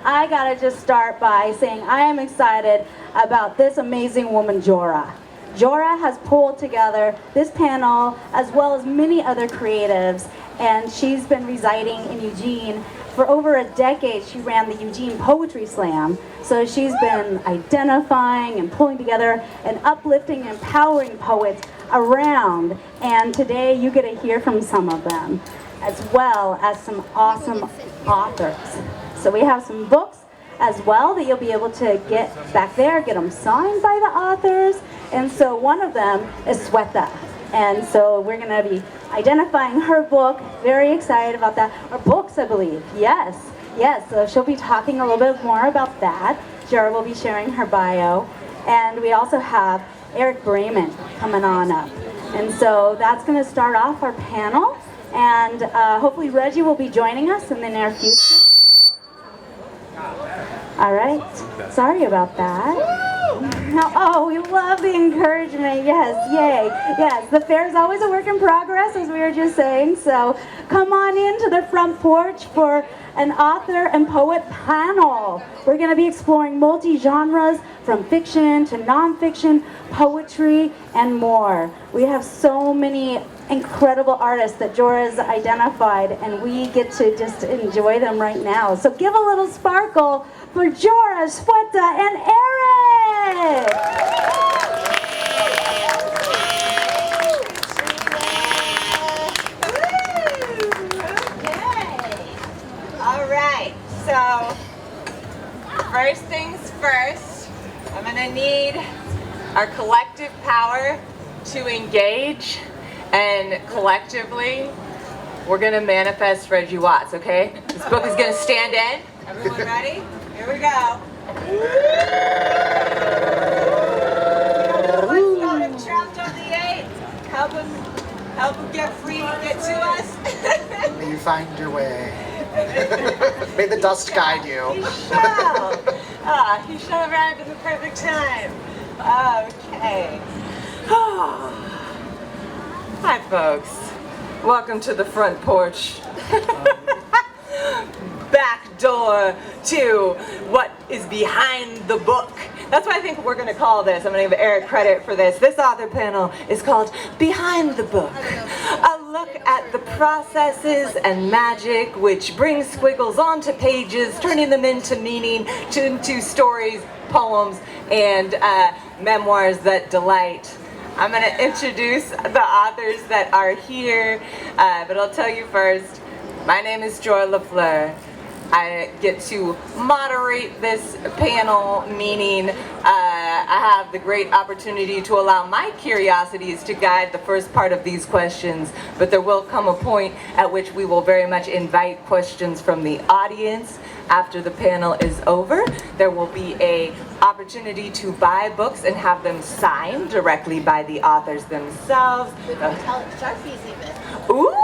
I gotta just start by saying I am excited about this amazing woman, Jorah. Jorah has pulled together this panel as well as many other creatives, and she's been residing in Eugene for over a decade. She ran the Eugene Poetry Slam, so she's been identifying and pulling together and uplifting and empowering poets around, and today you get to hear from some of them, as well as some awesome authors. So we have some books as well that you'll be able to get back there, get them signed by the authors. And so one of them is Shveta. And so we're going to be identifying her book. Very excited about that. Or books, I believe. Yes. So she'll be talking a little bit more about that. Jorah will be sharing her bio. And we also have Eric Braman coming on up. And so that's going to start off our panel. And hopefully Reggie will be joining us in the near future. All right. Sorry about that. Oh, we love the encouragement. Yes, yay. Yes, the fair is always a work in progress, as we were just saying. So come on into the front porch for an author and poet panel. We're going to be exploring multi-genres from fiction to nonfiction, poetry, and more. We have so many incredible artists that Jorah has identified, and we get to just enjoy them right now. So give a little sparkle for Jorah, Shveta, and Eric! All right, so first things first, I'm gonna need our collective power to engage, and collectively, we're gonna manifest Reggie Watts, okay? This book is gonna stand in. Everyone ready? Here we go. Let's got him trapped on the 8. Help him get free and get to us. May you find your way. May the dust guide you. He shall. He shall arrive at the perfect time. Okay. Hi, folks. Welcome to the front porch. Back door to what is behind the book. That's what I think we're going to call this. I'm going to give Eric credit for this. This author panel is called Behind the Book. A look at the processes and magic which brings squiggles onto pages, turning them into meaning, into stories, poems, and memoirs that delight. I'm going to introduce the authors that are here, but I'll tell you first, my name is Jorah LaFleur. I get to moderate this panel, meaning I have the great opportunity to allow my curiosities to guide the first part of these questions, but there will come a point at which we will very much invite questions from the audience. After the panel is over, there will be an opportunity to buy books and have them signed directly by the authors themselves. With Sharpies even. Ooh!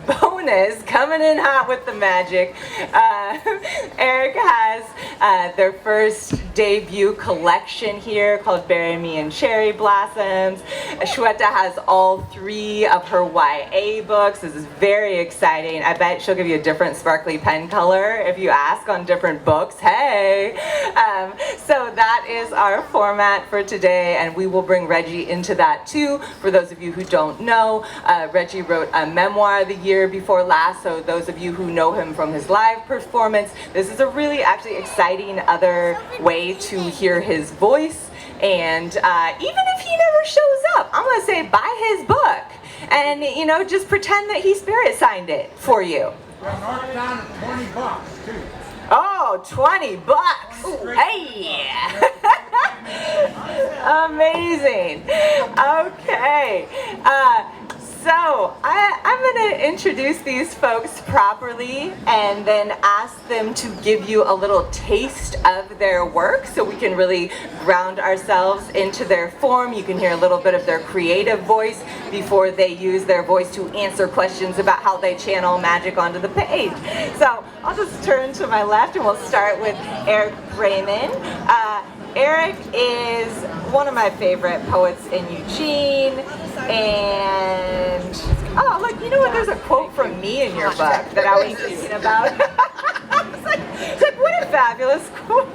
Bonus, coming in hot with the magic. Eric has their first debut collection here called Bury Me in Cherry Blossoms. Shveta has all 3 of her YA books. This is very exciting. I bet she'll give you a different sparkly pen color if you ask on different books. Hey! So that is our format for today, and we will bring Reggie into that too. For those of you who don't know, Reggie wrote a memoir the year before last, so those of you who know him from his live performance, this is a really actually exciting other way to hear his voice. And even if he never shows up, I'm going to say buy his book and, you know, just pretend that he spirit signed it for you. Mark down at $20 too. Oh, $20. Hey! Amazing. Okay. So I'm going to introduce these folks properly and then ask them to give you a little taste of their work so we can really ground ourselves into their form. You can hear a little bit of their creative voice before they use their voice to answer questions about how they channel magic onto the page. So I'll just turn to my left and we'll start with Eric Braman. Eric is one of my favorite poets in Eugene, and oh look, you know what, there's a quote from me in your book that I was thinking about. fabulous quote.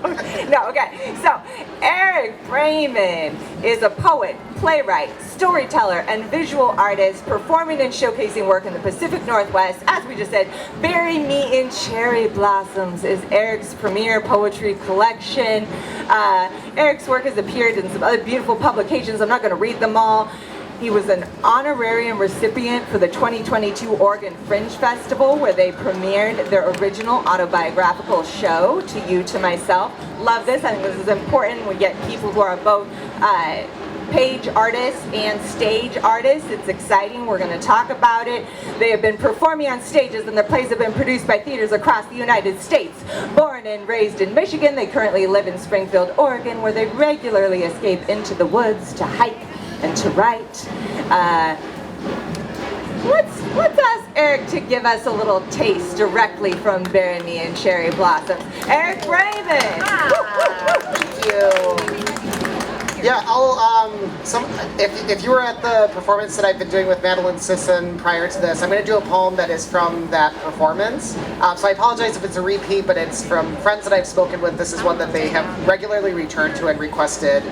No, okay. So Eric Braman is a poet, playwright, storyteller, and visual artist performing and showcasing work in the Pacific Northwest. As we just said, Bury Me in Cherry Blossoms is Eric's premier poetry collection. Eric's work has appeared in some other beautiful publications. I'm not going to read them all. He was an honorarium recipient for the 2022 Oregon Fringe Festival, where they premiered their original autobiographical show, To You, To Myself. Love this. I think this is important. We get people who are both page artists and stage artists. It's exciting. We're going to talk about it. They have been performing on stages, and their plays have been produced by theaters across the United States. Born and raised in Michigan, they currently live in Springfield, Oregon, where they regularly escape into the woods to hike and to write. Let's ask Eric to give us a little taste directly from Bury Me in Cherry Blossoms. Eric Braman! Thank you. Yeah, if you were at the performance that I've been doing with Madeline Sisson prior to this, I'm going to do a poem that is from that performance. So I apologize if it's a repeat, but it's from friends that I've spoken with. This is one that they have regularly returned to and requested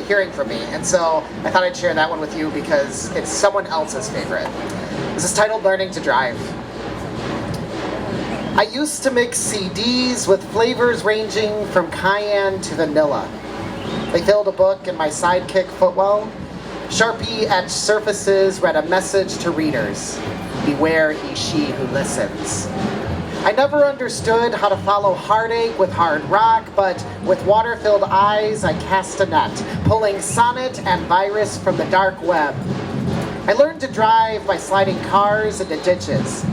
hearing from me. And so I thought I'd share that one with you because it's someone else's favorite. This is titled Learning to Drive. I used to mix CDs with flavors ranging from cayenne to vanilla. They filled a book in my sidekick footwell. Sharpie-etched surfaces read a message to readers. Beware he, she who listens. I never understood how to follow heartache with hard rock, but with water-filled eyes I cast a net, pulling sonnet and virus from the dark web. I learned to drive by sliding cars into ditches.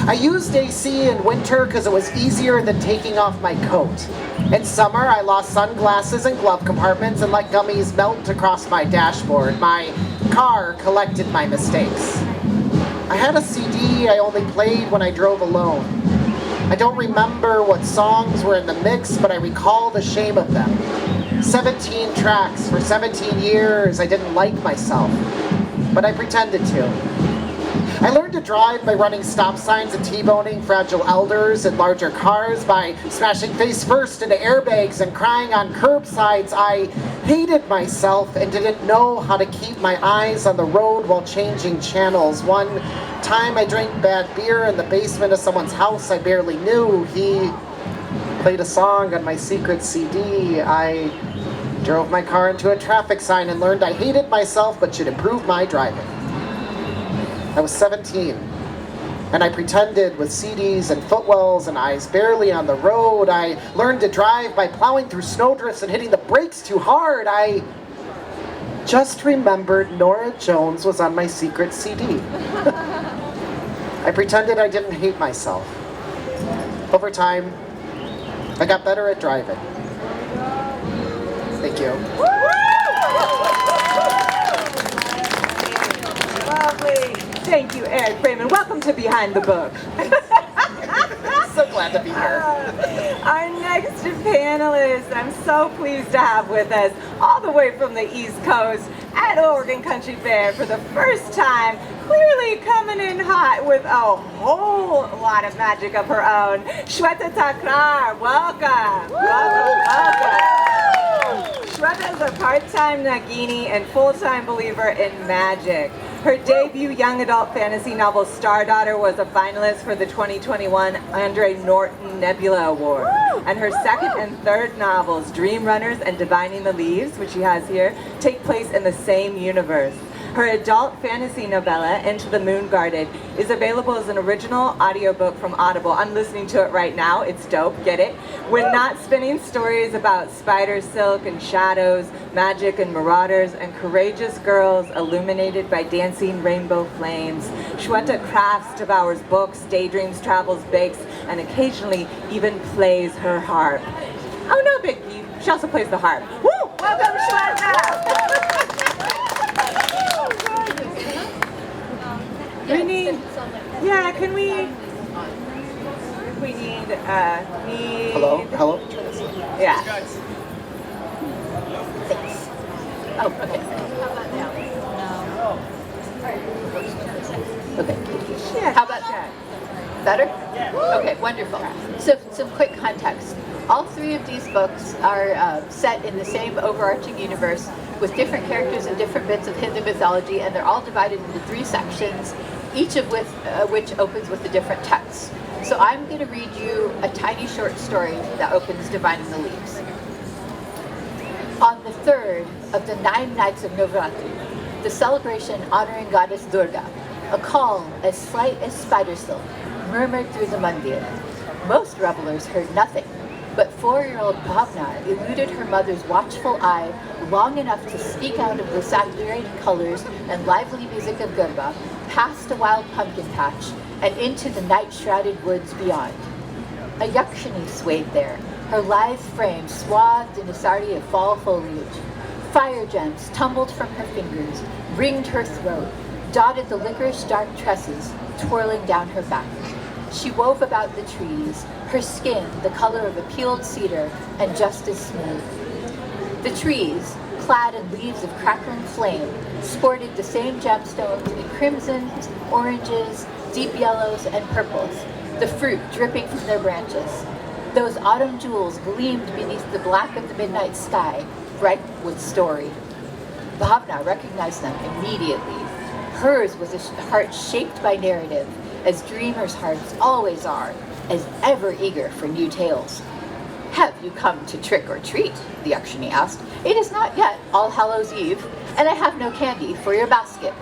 I used AC in winter because it was easier than taking off my coat. In summer, I lost sunglasses and glove compartments and let gummies melt across my dashboard. My car collected my mistakes. I had a CD I only played when I drove alone. I don't remember what songs were in the mix, but I recall the shame of them. 17 tracks for 17 years. I didn't like myself, but I pretended to. I learned to drive by running stop signs and T-boning fragile elders in larger cars, by smashing face first into airbags and crying on curbsides. I hated myself and didn't know how to keep my eyes on the road while changing channels. One time I drank bad beer in the basement of someone's house I barely knew. He played a song on my secret CD. I drove my car into a traffic sign and learned I hated myself but should improve my driving. I was 17, and I pretended with CDs and footwells and eyes barely on the road. I learned to drive by plowing through snowdrifts and hitting the brakes too hard. I just remembered Norah Jones was on my secret CD. I pretended I didn't hate myself. Over time, I got better at driving. Thank you. Lovely. Thank you, Eric Braman. Welcome to Behind the Book. So glad to be here. Our next panelist, I'm so pleased to have with us, all the way from the East Coast at Oregon Country Fair for the first time, clearly coming in hot with a whole lot of magic of her own. Shveta Thakrar, welcome. Welcome. Shveta is a part-time nagini and full-time believer in magic. Her debut young adult fantasy novel, Star Daughter, was a finalist for the 2021 Andre Norton Nebula Award. And her second and third novels, Dream Runners and Divining the Leaves, which she has here, take place in the same universe. Her adult fantasy novella, Into the Moon Guarded, is available as an original audiobook from Audible. I'm listening to it right now. It's dope. Get it? When not spinning stories about spider silk and shadows, magic and marauders, and courageous girls illuminated by dancing rainbow flames, Shveta crafts, devours books, daydreams, travels, bakes, and occasionally even plays her harp. Oh, no biggie. She also plays the harp. Woo! Welcome, Shveta! We need, yeah, can we need, Hello? Yeah. Oh, okay. How about now? No. Okay. Yeah. How about that? Better? Okay, wonderful. So some quick context. All three of these books are set in the same overarching universe with different characters and different bits of Hindu mythology, and they're all divided into 3 sections, each of which opens with a different text. So I'm going to read you a tiny short story that opens Divining the Leaves. On the 3rd of the 9 nights of Navratri, the celebration honoring goddess Durga, a call as slight as spider silk murmured through the mandir. Most revelers heard nothing, but 4-year-old Bhavna eluded her mother's watchful eye long enough to sneak out of the saturated colors and lively music of Garba, past a wild pumpkin patch, and into the night-shrouded woods beyond. A yakshini swayed there, her lithe frame swathed in a sari of fall foliage. Fire gems tumbled from her fingers, ringed her throat, dotted the licorice dark tresses twirling down her back. She wove about the trees, her skin the color of a peeled cedar and just as smooth. The trees, clad in leaves of crackling flame, sported the same gemstones in crimsons, oranges, deep yellows, and purples, the fruit dripping from their branches. Those autumn jewels gleamed beneath the black of the midnight sky, bright with story. Bhavna recognized them immediately. Hers was a heart shaped by narrative, as dreamers' hearts always are, as ever eager for new tales. "Have you come to trick or treat?" the Yakshini asked. "It is not yet All Hallows Eve, and I have no candy for your basket."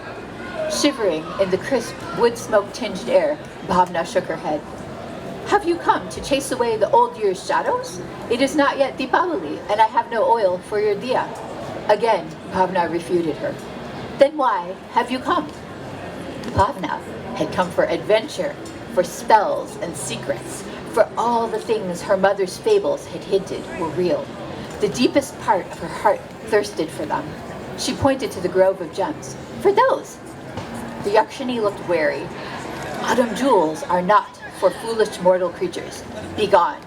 Shivering in the crisp, wood smoke-tinged air, Bhavna shook her head. "Have you come to chase away the old year's shadows? It is not yet Deepavali, and I have no oil for your diya." Again, Bhavna refuted her. "Then why have you come?" Bhavna had come for adventure, for spells and secrets, for all the things her mother's fables had hinted were real. The deepest part of her heart thirsted for them. She pointed to the grove of gems. "For those!" The Yakshini looked wary. "Autumn jewels are not for foolish mortal creatures. Be gone."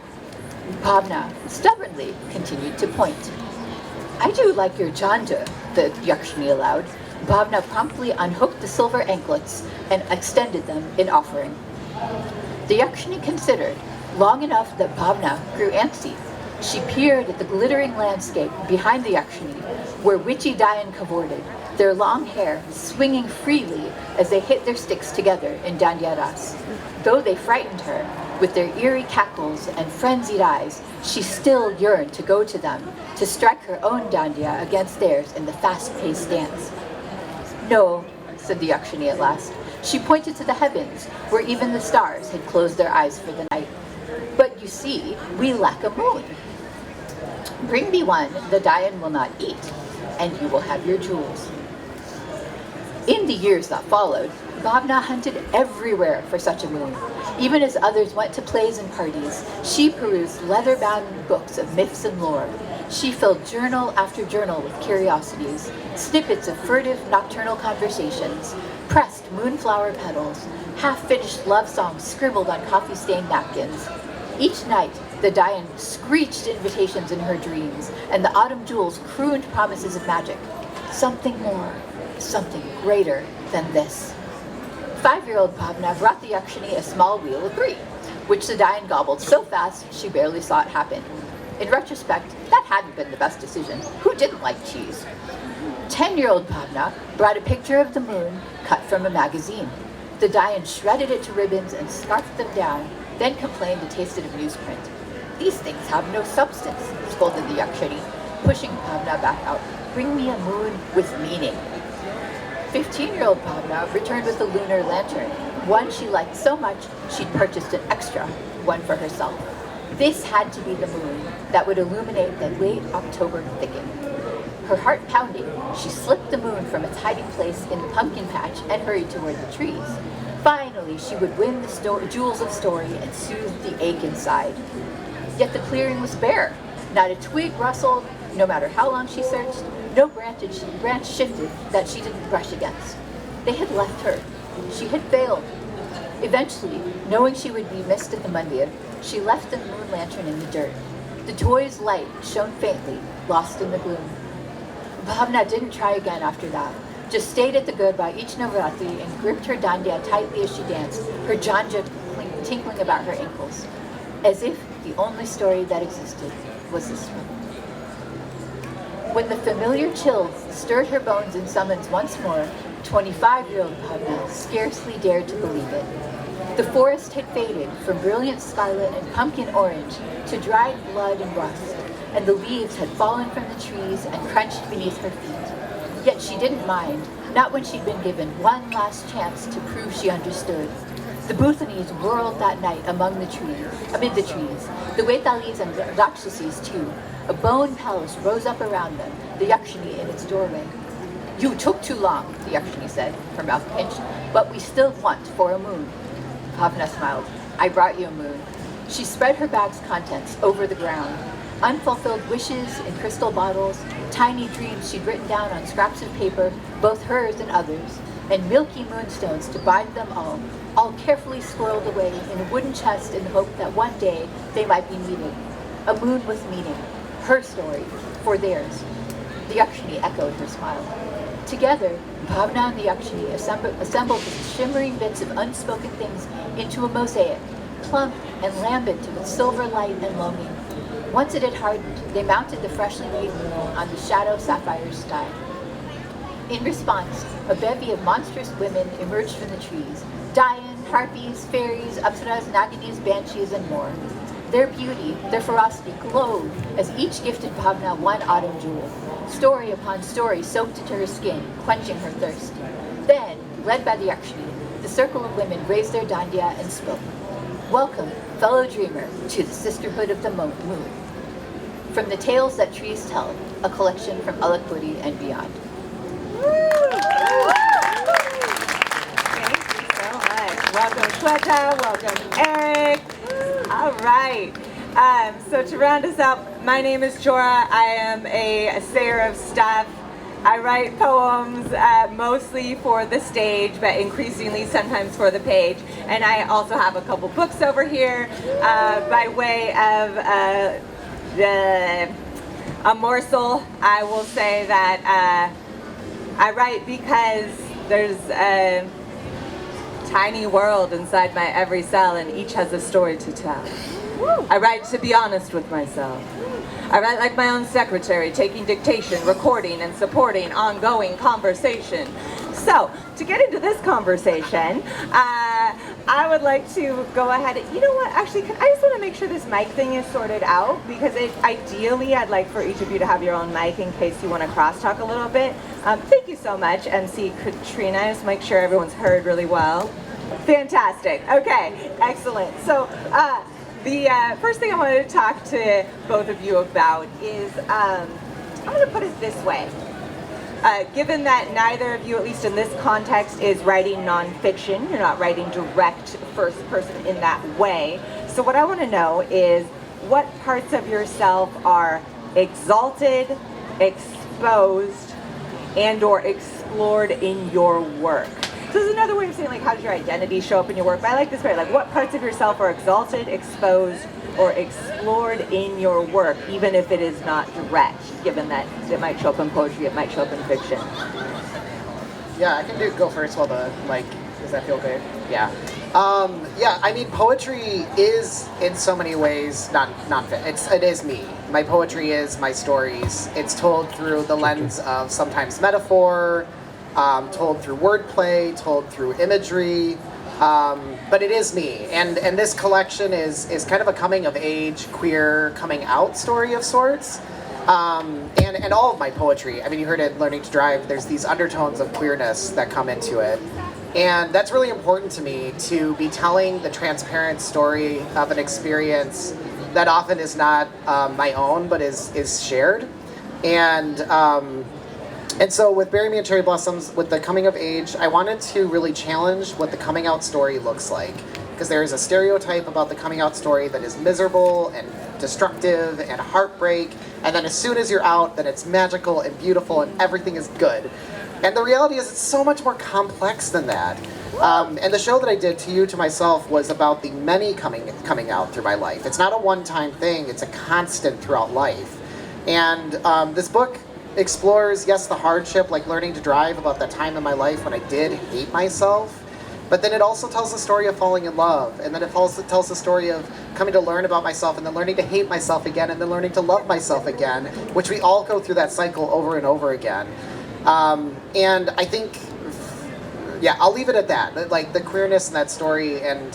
Bhavna stubbornly continued to point. "I do like your janja," the Yakshini allowed. Bhavna promptly unhooked the silver anklets and extended them in offering. The Yakshini considered, long enough that Bhavna grew antsy. She peered at the glittering landscape behind the Yakshini, where witchy Dayan cavorted, their long hair swinging freely as they hit their sticks together in dandiyaras. Though they frightened her, with their eerie cackles and frenzied eyes, she still yearned to go to them, to strike her own dandiya against theirs in the fast-paced dance. "No," said the Yakshini at last. She pointed to the heavens, where even the stars had closed their eyes for the night. "But you see, we lack a moon. Bring me one the Dayan will not eat, and you will have your jewels." In the years that followed, Bhavna hunted everywhere for such a moon. Even as others went to plays and parties, she perused leather-bound books of myths and lore. She filled journal after journal with curiosities, snippets of furtive nocturnal conversations, pressed moonflower petals, half-finished love songs scribbled on coffee-stained napkins. Each night, the Dayan screeched invitations in her dreams, and the autumn jewels crooned promises of magic. Something more, something greater than this. 5-year-old Bhavna brought the Yakshini a small wheel of brie, which the Dayan gobbled so fast she barely saw it happen. In retrospect, that hadn't been the best decision. Who didn't like cheese? 10-year-old Bhavna brought a picture of the moon cut from a magazine. The Dayan shredded it to ribbons and scarfed them down, then complained it tasted of newsprint. "These things have no substance," scolded the Yakshini, pushing Bhavna back out. "Bring me a moon with meaning." 15-year-old Bhavna returned with a lunar lantern, one she liked so much she'd purchased an extra one for herself. This had to be the moon that would illuminate the late October thicket. Her heart pounding, she slipped the moon from its hiding place in the pumpkin patch and hurried toward the trees. Finally, she would win the jewels of story and soothe the ache inside. Yet the clearing was bare. Not a twig rustled, no matter how long she searched. No branch shifted that she didn't brush against. They had left her. She had failed. Eventually, knowing she would be missed at the mandir, she left the moon lantern in the dirt. The toy's light shone faintly, lost in the gloom. Bhavna didn't try again after that, just stayed at the Garba each Navratri and gripped her dandiya tightly as she danced, her janja tinkling about her ankles. as if the only story that existed was this one. When the familiar chills stirred her bones in summons once more, 25-year-old Bhavna scarcely dared to believe it. The forest had faded from brilliant scarlet and pumpkin orange to dried blood and rust, and the leaves had fallen from the trees and crunched beneath her feet. Yet she didn't mind, not when she'd been given one last chance to prove she understood. The Bhutanis whirled that night amid the trees, the Vetalis and Rakshasis too. A bone palace rose up around them, the Yakshini in its doorway. "You took too long," the Yakshini said, her mouth pinched, "but we still want for a moon." Bhavna smiled. "I brought you a moon." She spread her bag's contents over the ground. Unfulfilled wishes in crystal bottles, tiny dreams she'd written down on scraps of paper, both hers and others, and milky moonstones to bind them all carefully squirreled away in a wooden chest in the hope that one day they might be needed. A moon with meaning, her story, for theirs. The Yakshini echoed her smile. Together, Bhavna and the Yakshini assembled the shimmering bits of unspoken things into a mosaic, plump and lambent with silver light and longing. Once it had hardened, they mounted the freshly made moon on the shadow sapphire sky. In response, a bevy of monstrous women emerged from the trees. Dayan, harpies, fairies, apsaras, naginis, banshees, and more. Their beauty, their ferocity glowed as each gifted Bhavna one autumn jewel. Story upon story soaked into her skin, quenching her thirst. Then, led by the Yakshini, the circle of women raised their dandya and spoke. "Welcome, fellow dreamer, to the sisterhood of the moon. From the tales that trees tell, a collection from Alakpuri and beyond." Thank you so much. Welcome, Shveta. Welcome, Eric. All right. So to round us out, my name is Jorah. I am a sayer of stuff. I write poems mostly for the stage, but increasingly sometimes for the page. And I also have a couple books over here by way of a morsel. I will say that I write because there's a tiny world inside my every cell, and each has a story to tell. I write to be honest with myself. I write like my own secretary, taking dictation, recording, and supporting ongoing conversation. So, to get into this conversation, I would like to go ahead and, you know what, actually, I just want to make sure this mic thing is sorted out, because ideally I'd like for each of you to have your own mic in case you want to crosstalk a little bit. Thank you so much, MC Katrina. Just make sure everyone's heard really well. Fantastic. Okay, excellent. So, the first thing I wanted to talk to both of you about is, I'm going to put it this way. Given that neither of you, at least in this context, is writing nonfiction, you're not writing direct first person in that way. So what I want to know is what parts of yourself are exalted, exposed, and or explored in your work. So this is another way of saying, like, how does your identity show up in your work? But I like this better. Like, what parts of yourself are exalted, exposed, or explored in your work, even if it is not direct, given that it might show up in poetry, it might show up in fiction? Yeah, I can go first while the mic, does that feel okay? Yeah. Yeah, I mean, poetry is, in so many ways, not it is me. My poetry is my stories. It's told through the lens of sometimes metaphor, told through wordplay, told through imagery, but it is me. And this collection is kind of a coming of age, queer, coming out story of sorts. And all of my poetry, I mean, you heard it, Learning to Drive, there's these undertones of queerness that come into it. And that's really important to me, to be telling the transparent story of an experience that often is not my own, but is shared. And so with Bury Me in Cherry Blossoms, with the coming of age, I wanted to really challenge what the coming out story looks like. Because there is a stereotype about the coming out story that is miserable and destructive and heartbreak. And then as soon as you're out, then it's magical and beautiful and everything is good. And the reality is it's so much more complex than that. And the show that I did, To You, To Myself, was about the many coming out through my life. It's not a one-time thing, it's a constant throughout life. And this book explores, yes, the hardship, like Learning to Drive, about that time in my life when I did hate myself. But then it also tells the story of falling in love, and then it also tells the story of coming to learn about myself, and then learning to hate myself again, and then learning to love myself again, which we all go through that cycle over and over again. And I think, yeah, I'll leave it at that. Like, the queerness in that story and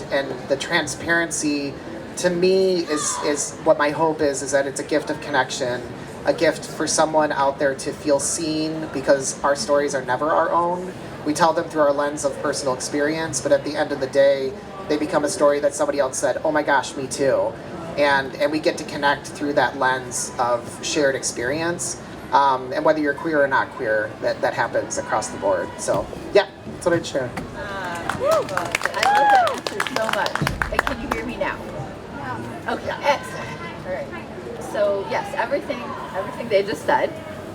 the transparency, to me, is what my hope is that it's a gift of connection, a gift for someone out there to feel seen, because our stories are never our own. We tell them through our lens of personal experience, but at the end of the day, they become a story that somebody else said, oh my gosh, me too. And we get to connect through that lens of shared experience. And whether you're queer or not queer, that happens across the board. So, yeah, that's what I'd share. I love that answer so much. And can you hear me now? Okay, excellent. All right. So, yes, everything they just said.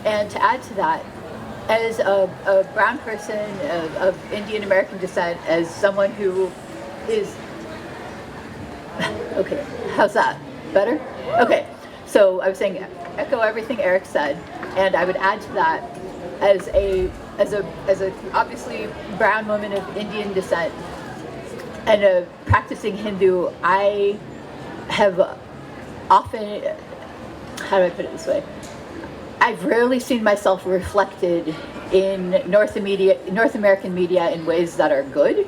And to add to that, as a brown person of Indian American descent, as someone who is, okay, how's that? Better? Okay, so I was saying, echo everything Eric said, and I would add to that, as a obviously brown woman of Indian descent and a practicing Hindu, I have often, how do I put it this way? I've rarely seen myself reflected in North American media in ways that are good.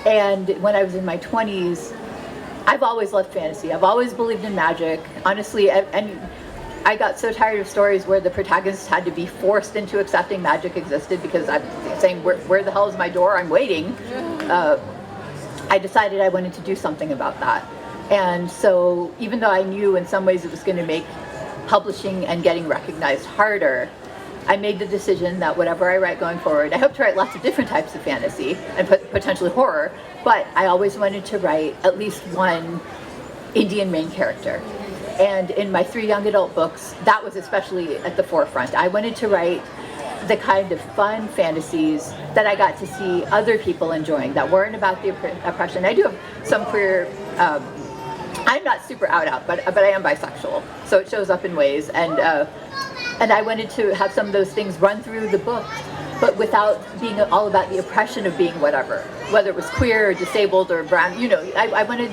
And when I was in my 20s, I've always loved fantasy. I've always believed in magic. Honestly, and I got so tired of stories where the protagonist had to be forced into accepting magic existed, because I'm saying, where the hell is my door? I'm waiting. I decided I wanted to do something about that. And so even though I knew in some ways it was going to make publishing and getting recognized harder, I made the decision that whatever I write going forward, I hope to write lots of different types of fantasy and potentially horror, but I always wanted to write at least one Indian main character. And in my 3 young adult books, that was especially at the forefront. I wanted to write the kind of fun fantasies that I got to see other people enjoying, that weren't about the oppression. I do have some queer, I'm not super out, but I am bisexual, so it shows up in ways, and I wanted to have some of those things run through the book, but without being all about the oppression of being whatever, whether it was queer or disabled or brown. You know, I wanted.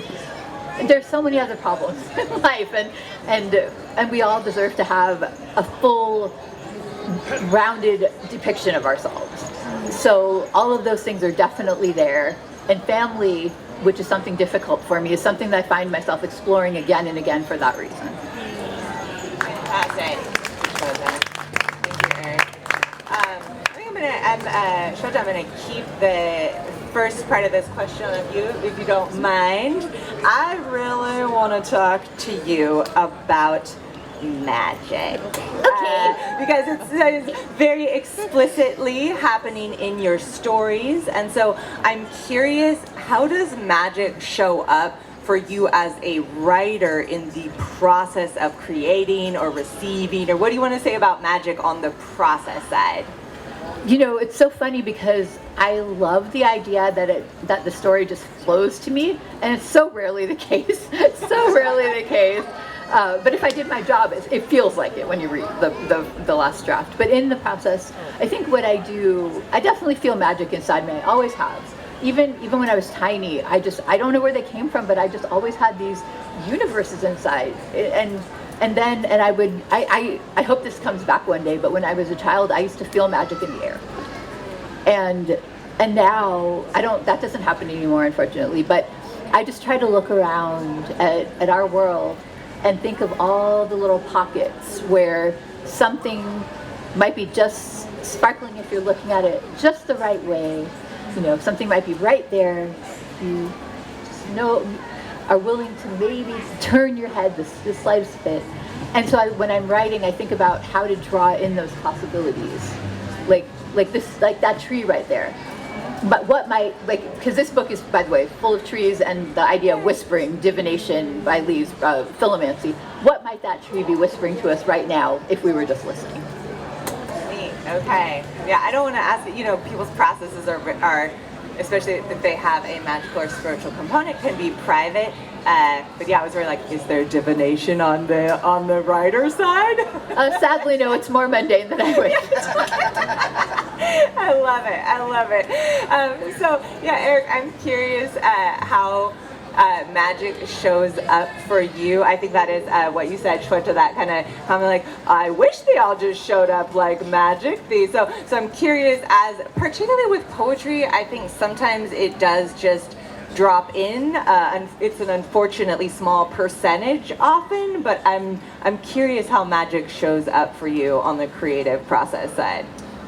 There's so many other problems in life, and we all deserve to have a full, rounded depiction of ourselves. So all of those things are definitely there, and family, which is something difficult for me, is something that I find myself exploring again and again for that reason. Fantastic. Thank you, Eric. I think I'm going to keep the first part of this question of you, if you don't mind. I really want to talk to you about magic. Okay. Because it's very explicitly happening in your stories, and so I'm curious, how does magic show up for you as a writer in the process of creating or receiving, or what do you want to say about magic on the process side? You know, it's so funny because I love the idea that the story just flows to me, and it's so rarely the case. It's so rarely the case. But if I did my job, it feels like it when you read the last draft. But in the process, I think what I do, I definitely feel magic inside me. I always have. Even when I was tiny, I don't know where they came from, but I just always had these universes inside. I hope this comes back one day, but when I was a child, I used to feel magic in the air. And now, that doesn't happen anymore, unfortunately, but I just try to look around at our world and think of all the little pockets where something might be just sparkling if you're looking at it just the right way. You know, something might be right there. You just are willing to maybe turn your head the slightest bit. And so when I'm writing, I think about how to draw in those possibilities, like that tree right there. But what might, because this book is, by the way, full of trees and the idea of whispering, divination by leaves, philomancy. What might that tree be whispering to us right now if we were just listening? Neat. Okay. Yeah, I don't want to ask, people's processes are, especially if they have a magical or spiritual component, can be private. But yeah, I was really is there divination on the writer's side? Sadly, no. It's more mundane than I wish. I love it. I love it. So, yeah, Eric, I'm curious how magic shows up for you. I think that is what you said, Shveta, that kind of comment like, I wish they all just showed up like magic. So I'm curious, as particularly with poetry, I think sometimes it does just drop in. It's an unfortunately small percentage often, but I'm curious how magic shows up for you on the creative process side.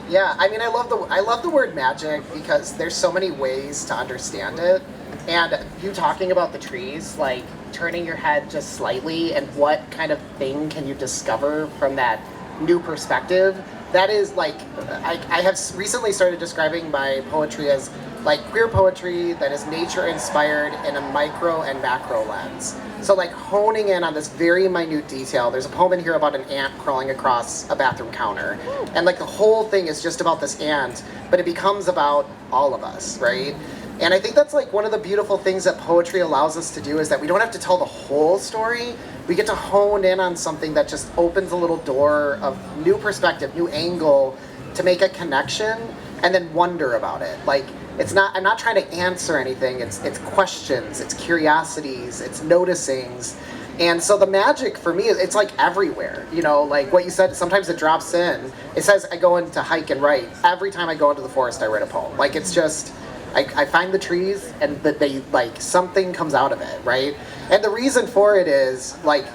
Yeah, I mean, I love the word magic because there's so many ways to understand it. And you talking about the trees, like turning your head just slightly, and what kind of thing can you discover from that new perspective? That is like, I have recently started describing my poetry as like queer poetry that is nature inspired in a micro and macro lens. So like honing in on this very minute detail. There's a poem in here about an ant crawling across a bathroom counter. And like the whole thing is just about this ant, but it becomes about all of us, right? And I think that's like one of the beautiful things that poetry allows us to do, is that we don't have to tell the whole story. We get to hone in on something that just opens a little door of new perspective, new angle, to make a connection and then wonder about it. Like, I'm not trying to answer anything. It's questions, it's curiosities, it's noticings. And so the magic for me, it's like everywhere. You know, like what you said, sometimes it drops in. It says I go into hike and write. Every time I go into the forest, I write a poem. Like, it's just, I find the trees and they like something comes out of it, right? And the reason for it is like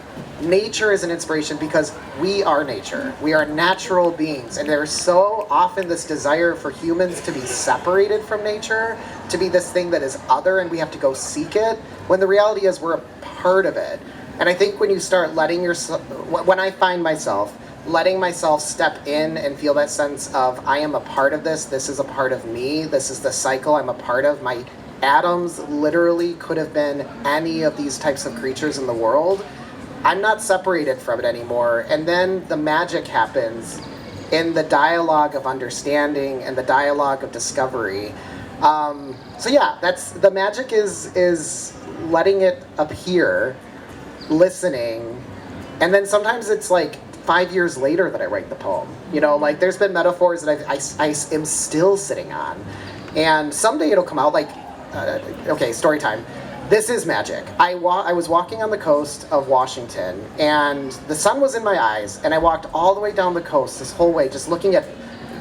nature is an inspiration because we are nature. We are natural beings, and there's so often this desire for humans to be separated from nature, to be this thing that is other, and we have to go seek it, when the reality is we're a part of it. And I think when you start when I find myself letting myself step in and feel that sense of I am a part of this is a part of me, this is the cycle I'm a part of, my atoms literally could have been any of these types of creatures in the world, I'm not separated from it anymore. And then the magic happens in the dialogue of understanding and the dialogue of discovery. So yeah, that's the magic is letting it appear, listening, and then sometimes it's like 5 years later that I write the poem. You know, like there's been metaphors that I am still sitting on, and someday it'll come out. Like, okay, story time. This is magic. I was walking on the coast of Washington, and the sun was in my eyes, and I walked all the way down the coast this whole way, just looking at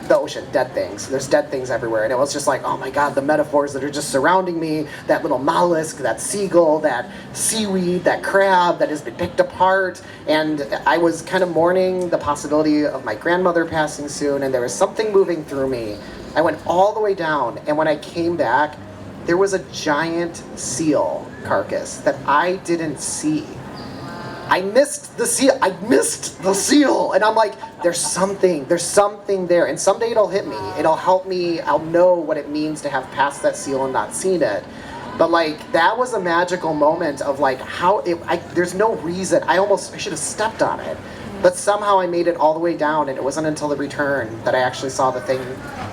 the ocean, dead things. There's dead things everywhere, and it was just like, oh my God, the metaphors that are just surrounding me, that little mollusk, that seagull, that seaweed, that crab that has been picked apart, and I was kind of mourning the possibility of my grandmother passing soon, and there was something moving through me. I went all the way down, and when I came back, there was a giant seal carcass that I didn't see. I missed the seal, and I'm like, there's something there, and someday it'll hit me, it'll help me, I'll know what it means to have passed that seal and not seen it. But like, that was a magical moment of like, there's no reason, I should have stepped on it, but somehow I made it all the way down, and it wasn't until the return that I actually saw the thing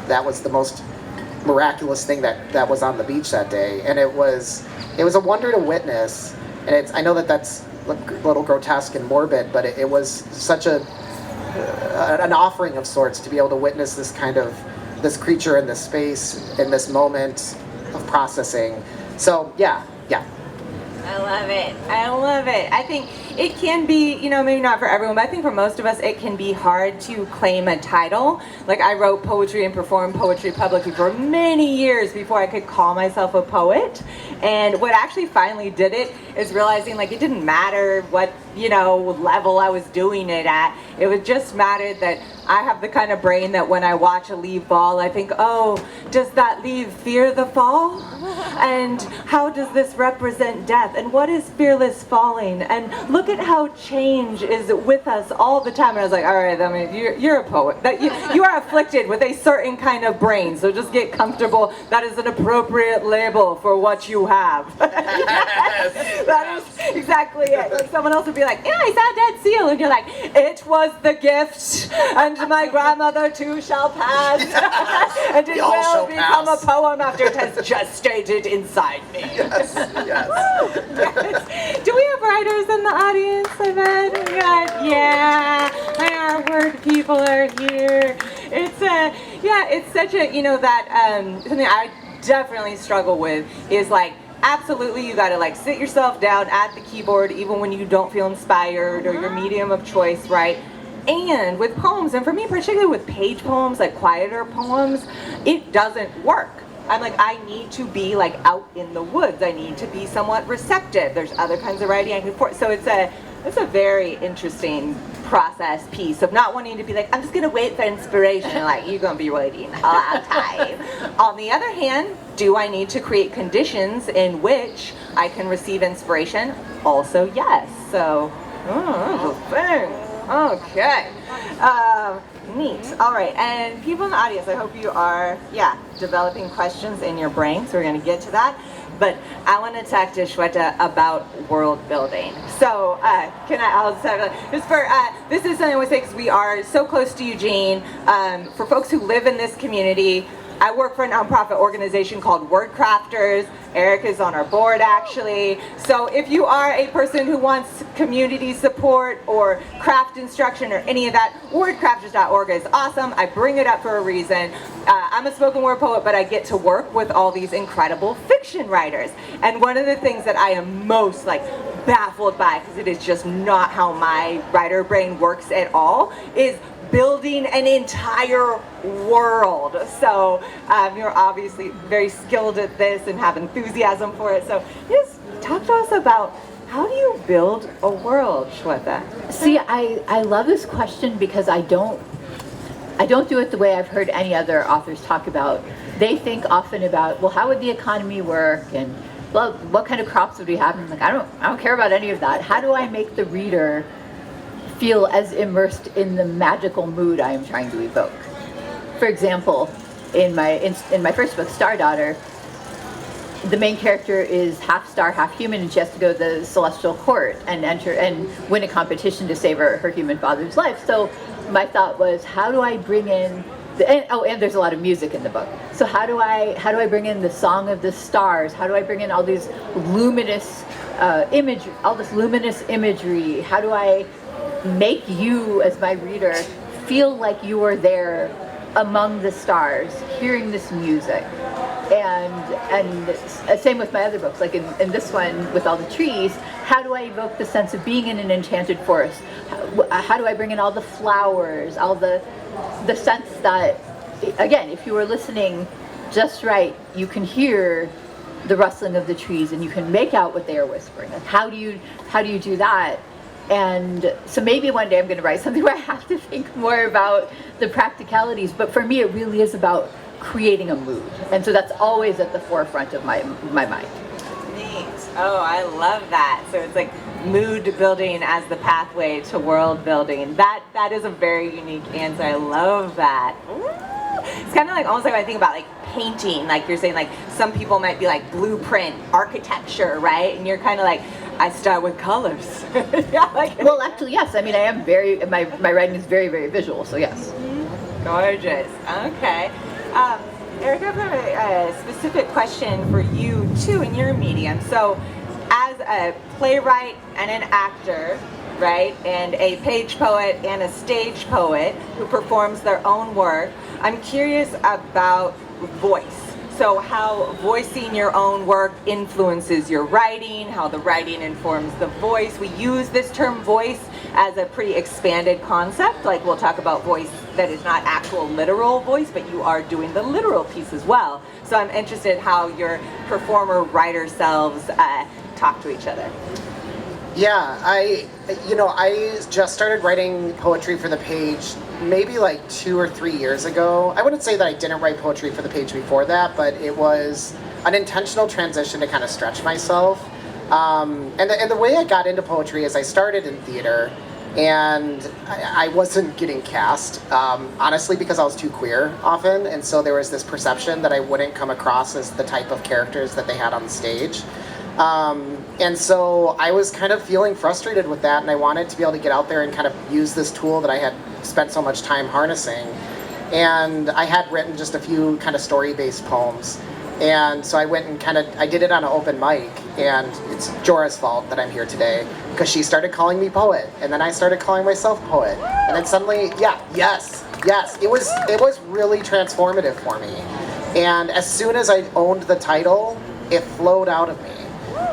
that was the most miraculous thing that was on the beach that day. And it was a wonder to witness, and I know that's a little grotesque and morbid, but it was such an offering of sorts to be able to witness this creature in this space, in this moment of processing. So yeah. I love it. I think it can be, maybe not for everyone, but I think for most of us it can be hard to claim a title. Like, I wrote poetry and performed poetry publicly for many years before I could call myself a poet. And what actually finally did it is realizing, like, it didn't matter what, level I was doing it at. It would just mattered that I have the kind of brain that when I watch a leaf fall, I think, oh, does that leaf fear the fall? And how does this represent death? And what is fearless falling? And look at how change is with us all the time. And I was like, all right, I mean, you're a poet. That you are afflicted with a certain kind of brain, so just get comfortable. That is an appropriate label for what you have. That is exactly it. Like, someone else would be like, yeah, I saw a dead seal. And you're like, it was the gift, and my grandmother too shall pass. And it will become a poem after it has gestated inside me. Yes. Yes. Do we have writers in the audience, I bet? Yeah, our word people are here. It's Yeah, it's such a, that something I definitely struggle with is like, absolutely, you gotta like sit yourself down at the keyboard even when you don't feel inspired or your medium of choice, right? And with poems, and for me particularly with page poems, like quieter poems, it doesn't work. I'm like, I need to be like out in the woods. I need to be somewhat receptive. There's other kinds of writing I can for. So it's a very interesting process piece of not wanting to be like, I'm just gonna wait for inspiration. Like, you're gonna be waiting a lot of time. On the other hand, do I need to create conditions in which I can receive inspiration? Also, yes. So, that's a thing. Okay. Neat. All right. And people in the audience, I hope you are, developing questions in your brain. So we're going to get to that. But I want to talk to Shveta about world building. So I'll say, just for, this is something I would say because we are so close to Eugene. For folks who live in this community, I work for a nonprofit organization called Word Crafters. Eric is on our board, actually. So if you are a person who wants community support or craft instruction or any of that, wordcrafters.org is awesome. I bring it up for a reason. I'm a spoken word poet, but I get to work with all these incredible fiction writers. And one of the things that I am most baffled by, because it is just not how my writer brain works at all, is building an entire world. So you're obviously very skilled at this and have enthusiasm for it. So just talk to us about, how do you build a world, Shveta? See, I love this question because I don't do it the way I've heard any other authors talk about. They think often about, well, how would the economy work, and well, what kind of crops would we have? And I'm like, I don't care about any of that. How do I make the reader feel as immersed in the magical mood I am trying to evoke? For example, in my first book, Star Daughter, the main character is half star, half human, and she has to go to the celestial court and enter and win a competition to save her human father's life. So my thought was, how do I bring in and there's a lot of music in the book. So how do I bring in the song of the stars? How do I bring in all these luminous imagery, all this luminous imagery? How do I make you, as my reader, feel like you are there among the stars, hearing this music? And same with my other books, like in this one with all the trees, how do I evoke the sense of being in an enchanted forest? How do I bring in all the flowers, all the sense that, again, if you were listening just right, you can hear the rustling of the trees and you can make out what they are whispering. Like, how do you do that? And so maybe one day I'm going to write something where I have to think more about the practicalities, but for me it really is about creating a mood, and so that's always at the forefront of my mind. Neat. Oh, I love that. So it's like mood building as the pathway to world building. That is a very unique answer. I love that. Ooh. It's kind of like almost like when I think about like painting, like you're saying, like some people might be like blueprint architecture, right? And you're kind of like, I start with colors. Yeah, like, well, actually, yes. I mean, I am my writing is very, very visual, so yes. Gorgeous. Okay. Eric, I have a specific question for you too in your medium. So as a playwright and an actor, right, and a page poet and a stage poet who performs their own work, I'm curious about voice. So how voicing your own work influences your writing, how the writing informs the voice. We use this term voice as a pretty expanded concept. Like we'll talk about voice that is not actual literal voice, but you are doing the literal piece as well. So I'm interested how your performer-writer selves talk to each other. Yeah, I just started writing poetry for the page maybe like 2 or 3 years ago. I wouldn't say that I didn't write poetry for the page before that, but it was an intentional transition to kind of stretch myself. And the way I got into poetry is I started in theater, and I wasn't getting cast, honestly, because I was too queer often, and so there was this perception that I wouldn't come across as the type of characters that they had on the stage. And so I was kind of feeling frustrated with that, and I wanted to be able to get out there and kind of use this tool that I had spent so much time harnessing. And I had written just a few kind of story-based poems. And so I went and I did it on an open mic, and it's Jorah's fault that I'm here today, because she started calling me poet, and then I started calling myself poet. And then suddenly, yes, Yes, it was really transformative for me. And as soon as I owned the title, it flowed out of me.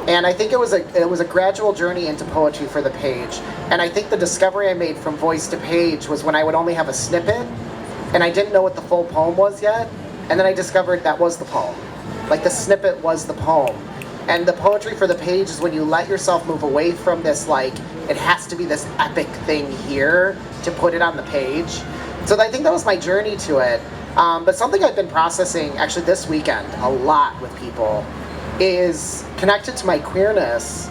And I think it was a gradual journey into poetry for the page. And I think the discovery I made from voice to page was when I would only have a snippet, and I didn't know what the full poem was yet. And then I discovered that was the poem. Like the snippet was the poem. And the poetry for the page is when you let yourself move away from this, like, it has to be this epic thing here to put it on the page. So I think that was my journey to it. But something I've been processing actually this weekend a lot with people is connected to my queerness.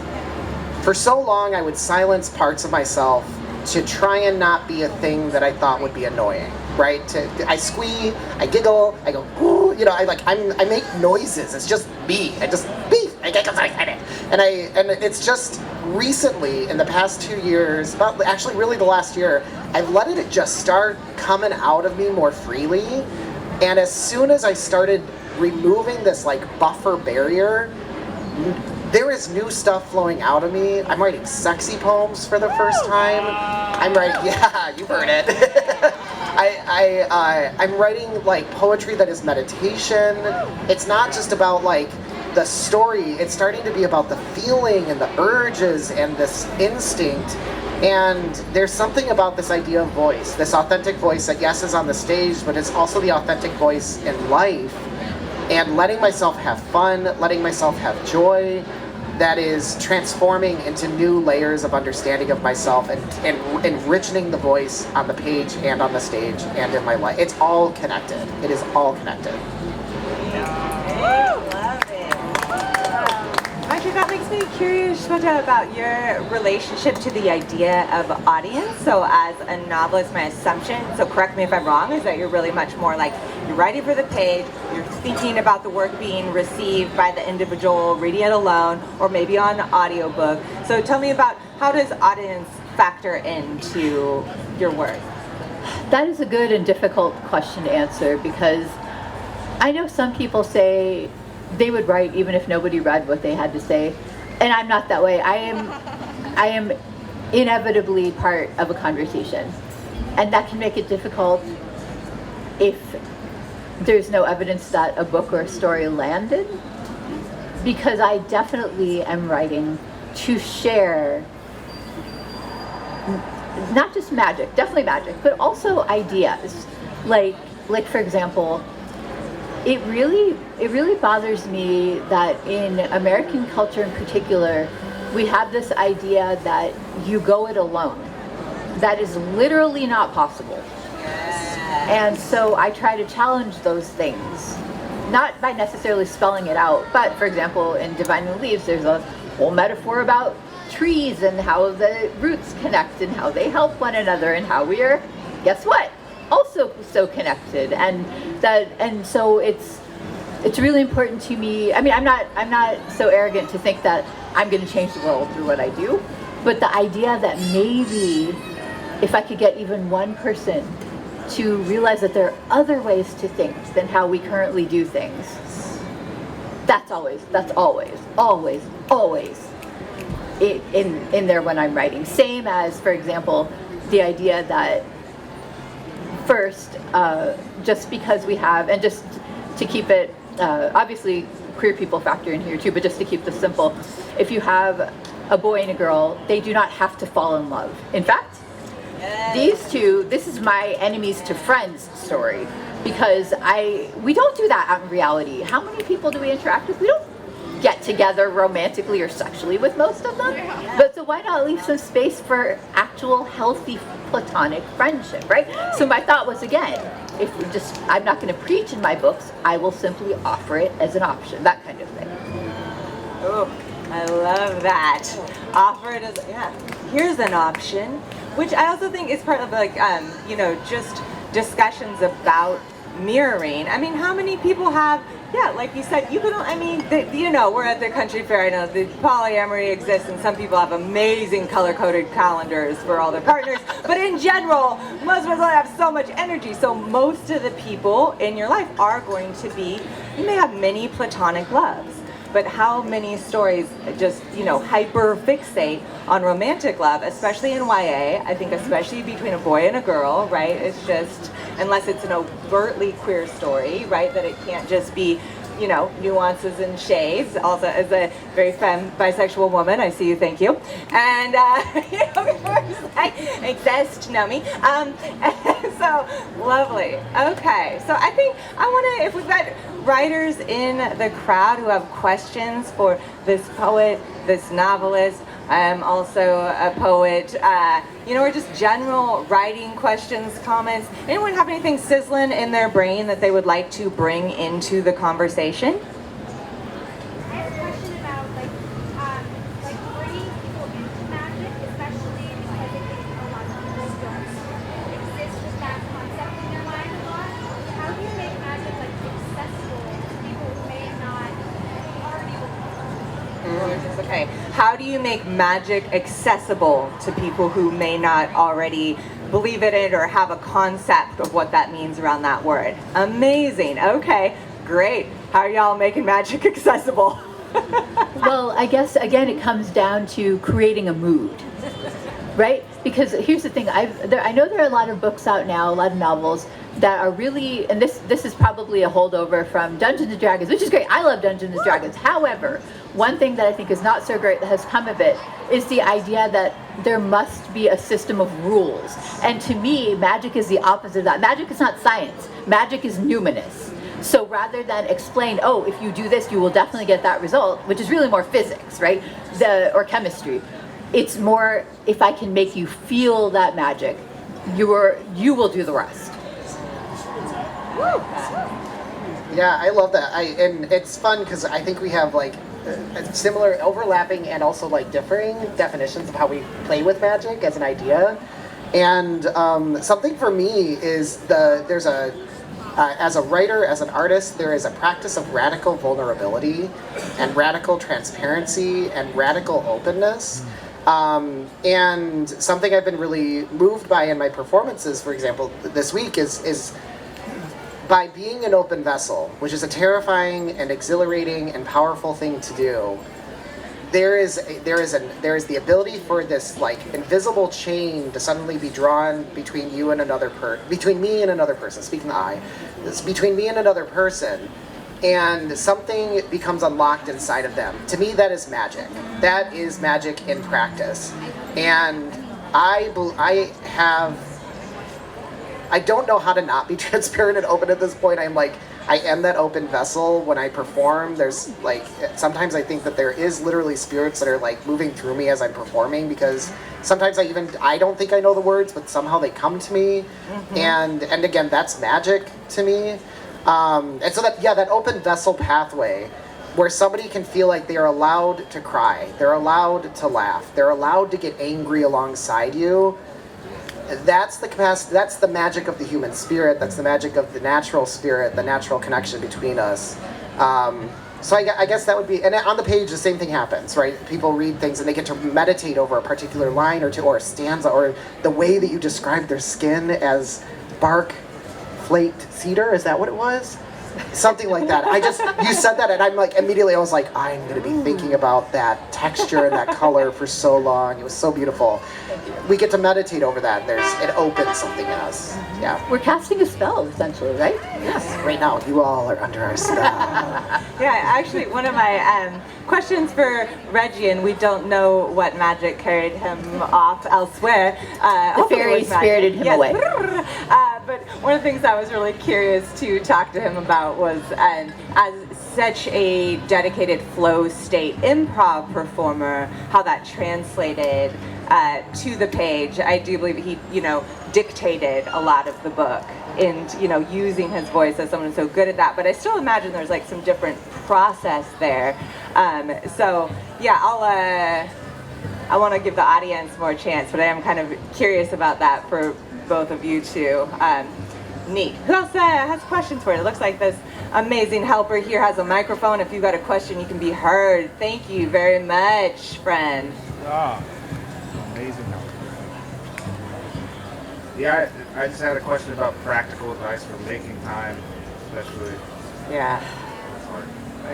For so long, I would silence parts of myself to try and not be a thing that I thought would be annoying, right? I squee, I giggle, I go, ooh, you know, I make noises. It's just me. I get so excited. And it's just recently, in the past 2 years, actually really the last year, I've let it just start coming out of me more freely. And as soon as I started removing this like buffer barrier, there is new stuff flowing out of me. I'm writing sexy poems for the first time. I'm writing, yeah, you've heard it. I'm writing like poetry that is meditation. It's not just about like the story. It's starting to be about the feeling and the urges and this instinct. And there's something about this idea of voice, this authentic voice that yes is on the stage, but it's also the authentic voice in life. And letting myself have fun, letting myself have joy, that is transforming into new layers of understanding of myself and enriching the voice on the page and on the stage and in my life. It's all connected. It is all connected. Love it. Actually, that makes me curious, Shveta, about your relationship to the idea of audience. So as a novelist, my assumption, so correct me if I'm wrong, is that you're really much more like, you're writing for the page, you're thinking about the work being received by the individual, reading it alone, or maybe on audiobook. So tell me about, how does audience factor into your work? That is a good and difficult question to answer, because I know some people say they would write even if nobody read what they had to say, and I'm not that way. I am inevitably part of a conversation, and that can make it difficult if there's no evidence that a book or a story landed, because I definitely am writing to share not just magic, definitely magic, but also ideas. Like for example, it really bothers me that in American culture in particular, we have this idea that you go it alone. That is literally not possible. And so I try to challenge those things, not by necessarily spelling it out, but for example, in Divine in the Leaves, there's a whole metaphor about trees and how the roots connect and how they help one another and how we are, guess what? Also so connected. And so it's really important to me. I mean, I'm not so arrogant to think that I'm going to change the world through what I do, but the idea that maybe if I could get even one person to realize that there are other ways to think than how we currently do things, that's always in there when I'm writing. Same as, for example, the idea that first, just because we have, and just to keep it, obviously queer people factor in here too, but just to keep this simple, if you have a boy and a girl, they do not have to fall in love. In fact, these two, this is my enemies to friends story, because we don't do that out in reality. How many people do we interact with? We don't get together romantically or sexually with most of them. But so why not leave some space for actual healthy platonic friendship, right? So my thought was, again, I'm not going to preach in my books, I will simply offer it as an option, that kind of thing. Oh, I love that. Offer it as, here's an option, which I also think is part of like, just discussions about mirroring. I mean, how many people have, like you said, we're at the country fair, I know the polyamory exists and some people have amazing color-coded calendars for all their partners, but in general, most of us have so much energy, so most of the people in your life are going to be, you may have many platonic loves. but how many stories just, hyper fixate on romantic love, especially in YA, I think especially between a boy and a girl, right? It's just, unless it's an overtly queer story, right, that it can't just be, nuances and shades. Also, as a very femme bisexual woman, I see you, thank you. And, exist, know me. So, lovely. Okay, so I think I want to, if we've got writers in the crowd who have questions for this poet, this novelist, I'm also a poet, or just general writing questions, comments. Anyone have anything sizzling in their brain that they would like to bring into the conversation? I have a question about bringing people into magic, especially because I think a lot of people don't exist with that concept in their mind a lot. How do you make magic accessible to people who may not already Okay. How do you make magic accessible to people who may not already believe in it or have a concept of what that means around that word? Amazing. Okay, great. How are y'all making magic accessible? Well, I guess, again, it comes down to creating a mood, right? Because here's the thing, I know there are a lot of books out now, a lot of novels, that are really, and this is probably a holdover from Dungeons & Dragons, which is great. I love Dungeons & Dragons. However, one thing that I think is not so great that has come of it is the idea that there must be a system of rules. And to me, magic is the opposite of that. Magic is not science. Magic is numinous. So rather than explain, if you do this, you will definitely get that result, which is really more physics, right? Or chemistry. It's more, if I can make you feel that magic, you will do the rest. Yeah, I love that. And it's fun because I think we have similar, overlapping, and also differing definitions of how we play with magic as an idea. And something for me is as a writer, as an artist, there is a practice of radical vulnerability and radical transparency and radical openness. And something I've been really moved by in my performances, for example, this week is by being an open vessel, which is a terrifying and exhilarating and powerful thing to do. There is the ability for this invisible chain to suddenly be drawn between you and between me and another person. Speaking I, it's between me and another person, and something becomes unlocked inside of them. To me, that is magic. That is magic in practice, and I don't know how to not be transparent and open at this point. I am that open vessel when I perform. There's sometimes I think that there is literally spirits that are moving through me as I'm performing, because sometimes I don't think I know the words, but somehow they come to me. Mm-hmm. And again, that's magic to me. And so that open vessel pathway where somebody can feel like they are allowed to cry, they're allowed to laugh, they're allowed to get angry alongside you. That's the capacity. That's the magic of the human spirit. That's the magic of the natural spirit, the natural connection between us. So I guess that would be. And on the page, the same thing happens, right? People read things and they get to meditate over a particular line or two, or a stanza, or the way that you described their skin as bark, flaked cedar. Is that what it was? Something like that. You said that, and I'm immediately I was I'm going to be thinking about that texture and that color for so long. It was so beautiful. We get to meditate over that. It opens something in us. Yeah. We're casting a spell, essentially, right? Yes. Right now, you all are under our spell. Yeah, actually, one of my questions for Reggie, and we don't know what magic carried him off elsewhere. The fairy spirited him away. But one of the things I was really curious to talk to him about was, as such a dedicated flow state improv performer, how that translated to the page. I do believe he, dictated a lot of the book and, using his voice as someone who's so good at that. But I still imagine there's some different process there. So yeah, I want to give the audience more chance, but I am kind of curious about that for both of you too. Neat. Who else has questions for you? It looks like this amazing helper here has a microphone. If you've got a question, you can be heard. Thank you very much, friend. Amazing helper. Yeah, I just had a question about practical advice for making time, especially. Yeah.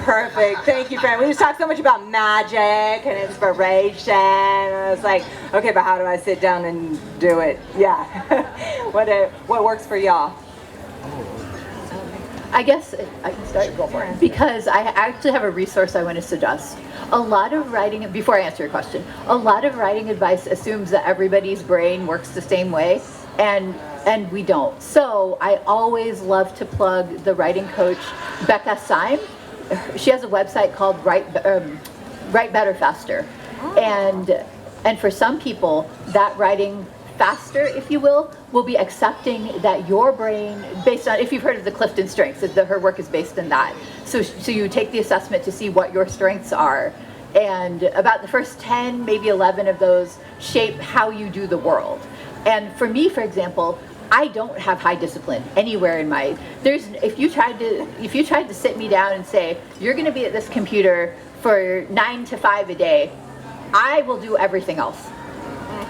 Perfect. Thank you, Fran. We just talked so much about magic and inspiration. And I was like, okay, but how do I sit down and do it? Yeah. What works for y'all? I guess I can start. Go for it. Because I actually have a resource I want to suggest. A lot of writing, before I answer your question, a lot of writing advice assumes that everybody's brain works the same way, and we don't. So I always love to plug the writing coach, Becca Syme. She has a website called Write Better Faster. And for some people, that writing faster, if you will be accepting that your brain, based on, if you've heard of the Clifton Strengths, her work is based in that. So you take the assessment to see what your strengths are, and about the first 10, maybe 11 of those shape how you do the world. And for me, for example, I don't have high discipline anywhere in my, if you tried to sit me down and say, you're going to be at this computer for 9 to 5 a day, I will do everything else.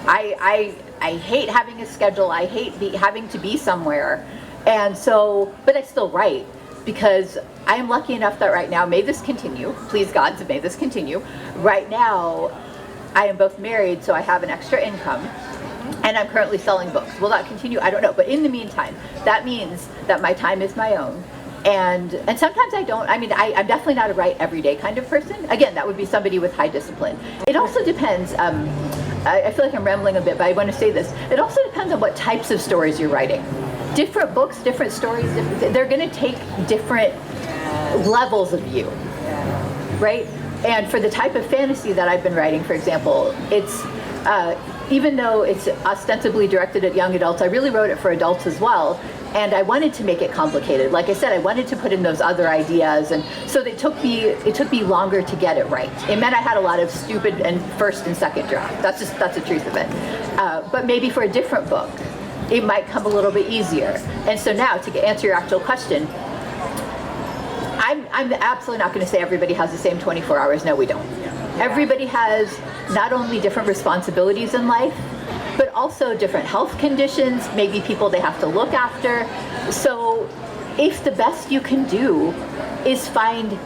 I hate having a schedule. I hate having to be somewhere. And so, but I still write because I am lucky enough that right now, may this continue, please God, may this continue. Right now, I am both married, so I have an extra income, and I'm currently selling books. Will that continue? I don't know. But in the meantime, that means that my time is my own. And sometimes I don't. I mean, I'm definitely not a write every day kind of person. Again, that would be somebody with high discipline. It also depends. I feel like I'm rambling a bit, but I want to say this. It also depends on what types of stories you're writing. Different books, different stories, they're going to take different levels of you, right? And for the type of fantasy that I've been writing, for example, it's even though it's ostensibly directed at young adults, I really wrote it for adults as well. And I wanted to make it complicated. Like I said, I wanted to put in those other ideas, and so it took me longer to get it right. It meant I had a lot of stupid and first and second draft. That's the truth of it. But maybe for a different book, it might come a little bit easier. And so now, to answer your actual question, I'm absolutely not going to say everybody has the same 24 hours. No, we don't. Everybody has not only different responsibilities in life, but also different health conditions, maybe people they have to look after. So if the best you can do is find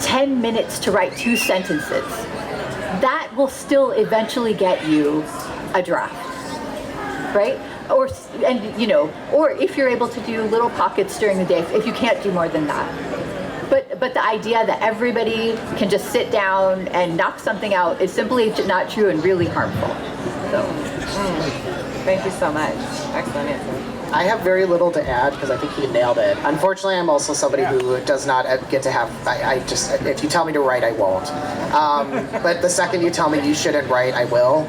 10 minutes to write 2 sentences, that will still eventually get you a draft, right? Or if you're able to do little pockets during the day, if you can't do more than that. But the idea that everybody can just sit down and knock something out is simply not true and really harmful. So. Thank you so much. Excellent answer. I have very little to add because I think he nailed it. Unfortunately, I'm also somebody who does not get to have, if you tell me to write, I won't. But the second you tell me you shouldn't write, I will.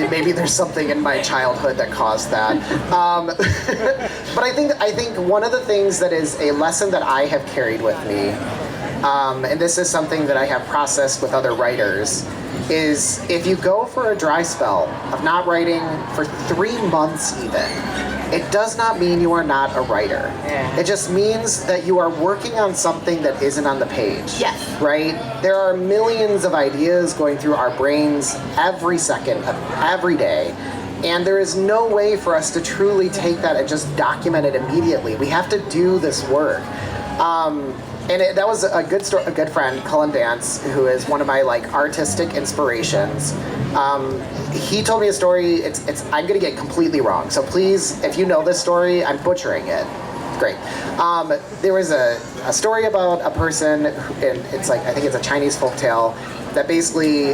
Maybe there's something in my childhood that caused that. But I think one of the things that is a lesson that I have carried with me, and this is something that I have processed with other writers, is if you go for a dry spell of not writing for 3 months even, it does not mean you are not a writer. Yeah. It just means that you are working on something that isn't on the page. Yes. Right? There are millions of ideas going through our brains every second of every day. And there is no way for us to truly take that and just document it immediately. We have to do this work. That was a good friend, Cullen Dance, who is one of my artistic inspirations. He told me a story. I'm gonna get completely wrong, so please, if you know this story, I'm butchering it. Great. There was a story about a person, and I think it's a Chinese folktale, that basically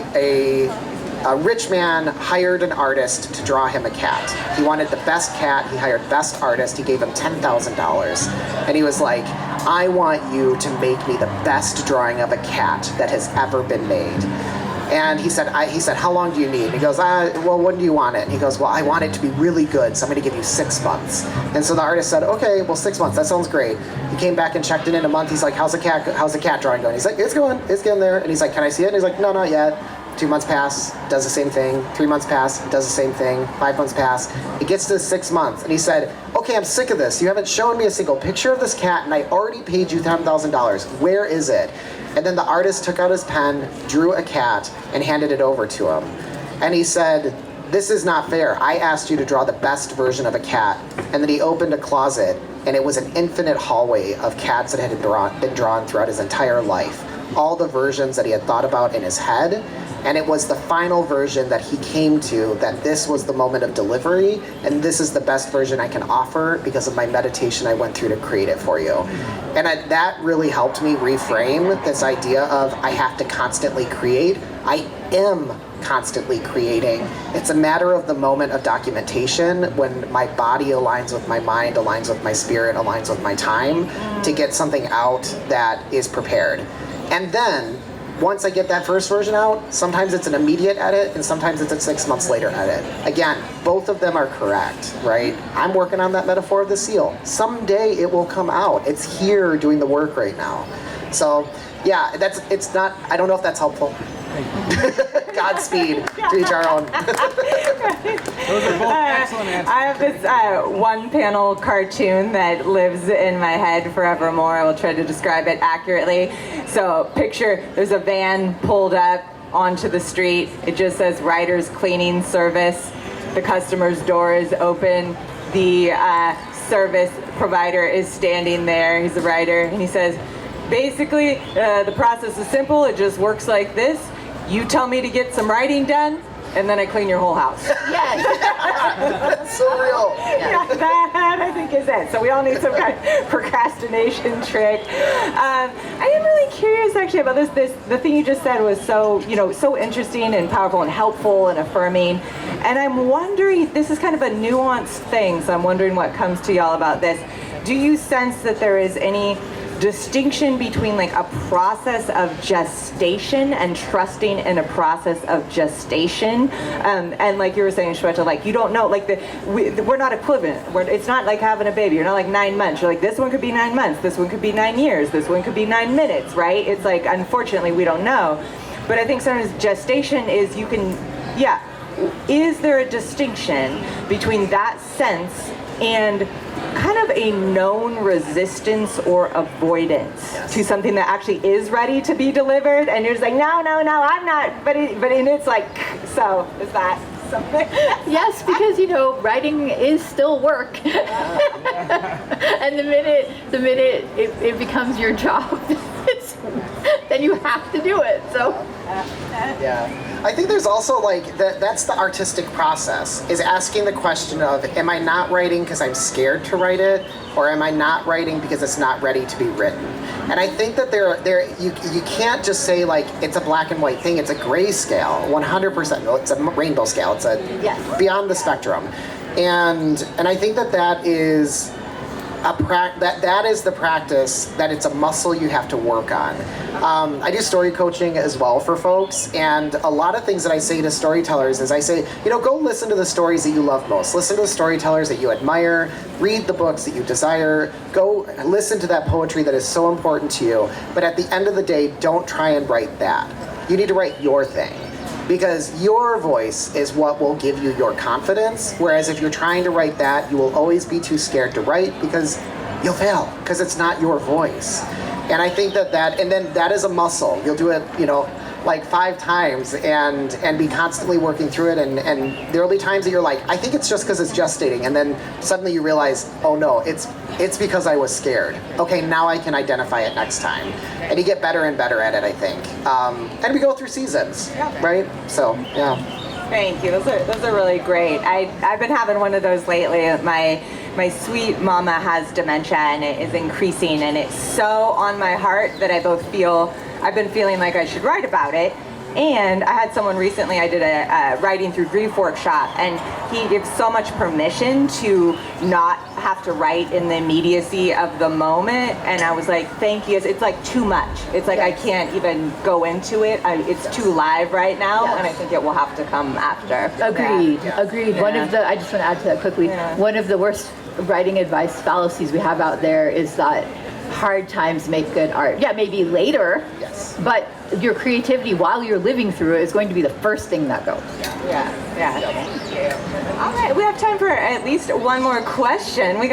a rich man hired an artist to draw him a cat. He wanted the best cat. He hired best artist. He gave him $10,000, and he was like, I want you to make me the best drawing of a cat that has ever been made. And he said, how long do you need? And he goes, well, when do you want it? And he goes, well, I want it to be really good, so I'm going to give you 6 months. And so the artist said, okay, well, 6 months, that sounds great. He came back and checked it in a month. He's like, how's the cat drawing going? He's like, it's getting there. And he's like, can I see it? And he's like, no, not yet. 2 months pass, does the same thing. 3 months pass, does the same thing. 5 months pass. It gets to 6 months, and he said, okay, I'm sick of this. You haven't shown me a single picture of this cat, and I already paid you $10,000. Where is it? And then the artist took out his pen, drew a cat, and handed it over to him. And he said, this is not fair. I asked you to draw the best version of a cat. And then he opened a closet, and it was an infinite hallway of cats that had been drawn throughout his entire life. All the versions that he had thought about in his head, and it was the final version that he came to, that this was the moment of delivery, and this is the best version I can offer because of my meditation I went through to create it for you. And that really helped me reframe this idea of I have to constantly create. I am constantly creating. It's a matter of the moment of documentation when my body aligns with my mind, aligns with my spirit, aligns with my time to get something out that is prepared. And then, once I get that first version out, sometimes it's an immediate edit and sometimes it's a 6 months later edit. Again, both of them are correct, right? I'm working on that metaphor of the seal. Someday it will come out. It's here doing the work right now. So, yeah, it's not, I don't know if that's helpful. Godspeed to each our own. Those are both excellent answers. I have this one panel cartoon that lives in my head forevermore. I will try to describe it accurately. So picture there's a van pulled up onto the street. It just says Writer's Cleaning Service. The customer's door is open. The service provider is standing there. He's a writer, and he says, basically, the process is simple. It just works like this. You tell me to get some writing done, and then I clean your whole house. Yes. That's so real. Yeah, that I think is it. So we all need some kind of procrastination trick. I am really curious actually about this. The thing you just said was so interesting and powerful and helpful and affirming. And I'm wondering, this is kind of a nuanced thing, so I'm wondering what comes to y'all about this. Do you sense that there is any distinction between like a process of gestation and trusting in a process of gestation, and like you were saying, Shveta, like you don't know, like we're not equivalent. It's not like having a baby. You're not like 9 months. You're like, this one could be 9 months, this one could be 9 years, this one could be 9 minutes, right? It's like, unfortunately, we don't know. But I think sometimes gestation is is there a distinction between that sense and kind of a known resistance or avoidance to something that actually is ready to be delivered, and you're just like, no, I'm not, but it's like, so is that something? Yes, because writing is still work, and the minute it becomes your job, then you have to do it. So. Yeah. I think there's also that's the artistic process, is asking the question of, am I not writing because I'm scared to write it, or am I not writing because it's not ready to be written? And I think that you can't just say like it's a black and white thing. It's a gray scale, 100%. No, it's a rainbow scale. It's beyond the spectrum, and I think that is that is the practice, that it's a muscle you have to work on. I do story coaching as well for folks, and a lot of things that I say to storytellers is I say, go listen to the stories that you love most. Listen to the storytellers that you admire, read the books that you desire, go listen to that poetry that is so important to you, but at the end of the day, don't try and write that. You need to write your thing. Because your voice is what will give you your confidence, whereas if you're trying to write that, you will always be too scared to write because you'll fail, because it's not your voice. And I think that is a muscle. You'll do it, like 5 times and be constantly working through it, and there'll be times that you're like, I think it's just because it's gestating, and then suddenly you realize, oh no, it's because I was scared. Okay, now I can identify it next time. And you get better and better at it, I think. And we go through seasons, right? So, yeah. Thank you. Those are really great. I've been having one of those lately. My sweet mama has dementia, and it is increasing, and it's so on my heart that I've been feeling like I should write about it. And I had someone recently, I did a writing through grief workshop, and he gives so much permission to not have to write in the immediacy of the moment. And I was like, thank you. It's like too much. It's like I can't even go into it. It's too live right now, and I think it will have to come after. Agreed. Yeah. Agreed. Yeah. I just want to add to that quickly. One of the worst writing advice fallacies we have out there is that hard times make good art. Yeah, maybe later, but your creativity while you're living through it is going to be the first thing that goes. Yeah. Thank you. All right, we have time for at least one more question. Back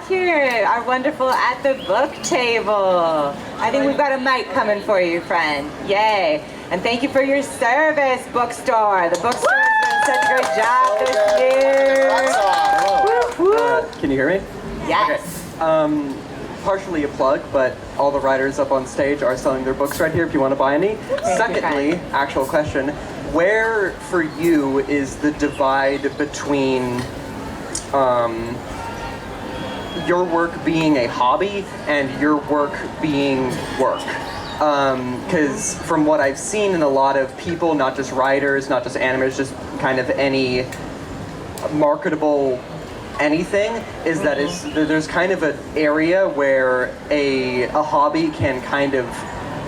here, our wonderful At the Book table. I think we've got a mic coming for you, friend. Yay. And thank you for your service, bookstore. The bookstore has done such a great job this year. Woo! Can you hear me? Yes. Okay. Partially a plug, but all the writers up on stage are selling their books right here if you want to buy any. Secondly, actual question, where for you is the divide between your work being a hobby and your work being work? Because from what I've seen in a lot of people, not just writers, not just animators, just kind of any marketable anything, is that there's kind of an area where a hobby can kind of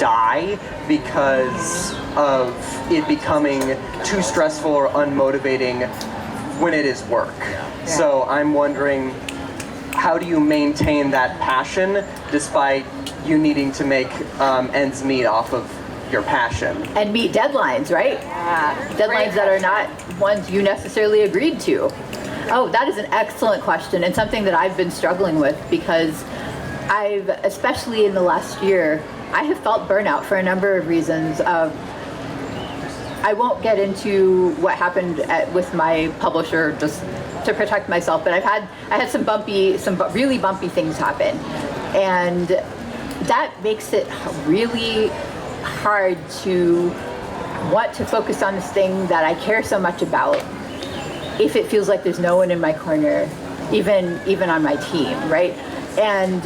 die because of it becoming too stressful or unmotivating when it is work. So I'm wondering, how do you maintain that passion despite you needing to make ends meet off of your passion? And meet deadlines, right? Deadlines that are not ones you necessarily agreed to. Oh, that is an excellent question, and something that I've been struggling with, because I've, especially in the last year, I have felt burnout for a number of reasons. I won't get into what happened with my publisher just to protect myself, but I had some really bumpy things happen, and that makes it really hard to want to focus on this thing that I care so much about if it feels like there's no one in my corner, even on my team, right? And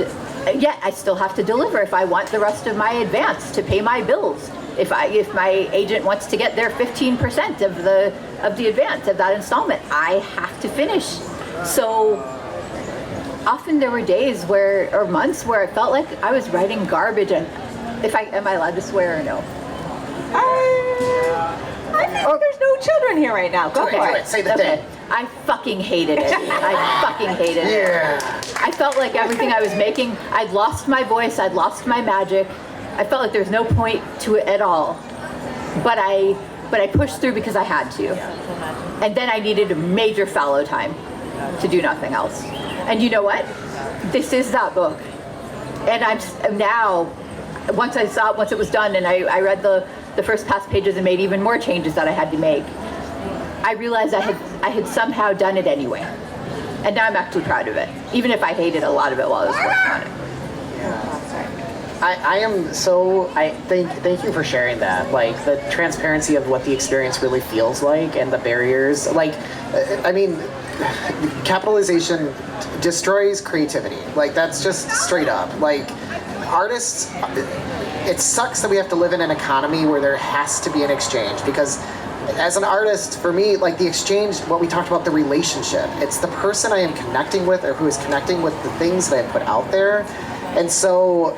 yet I still have to deliver if I want the rest of my advance to pay my bills. If my agent wants to get their 15% of the advance of that installment, I have to finish. So often there were days or months where it felt like I was writing garbage. And am I allowed to swear or no? I think there's no children here right now. Go for it. Say the thing. I fucking hated it. I fucking hated it. Yeah. I felt like everything I was making, I'd lost my voice, I'd lost my magic. I felt like there was no point to it at all. But I pushed through because I had to. And then I needed a major fallow time to do nothing else. And you know what? This is that book. And I'm now, once it was done and I read the first past pages and made even more changes that I had to make, I realized I had somehow done it anyway. And now I'm actually proud of it, even if I hated a lot of it while I was working on it. Yeah. I am so, thank you for sharing that, like the transparency of what the experience really feels like and the barriers. Like, I mean, capitalization destroys creativity. Like, that's just straight up. Like, artists, it sucks that we have to live in an economy where there has to be an exchange, because as an artist, for me, like the exchange, what we talked about, the relationship, it's the person I am connecting with or who is connecting with the things that I put out there. And so,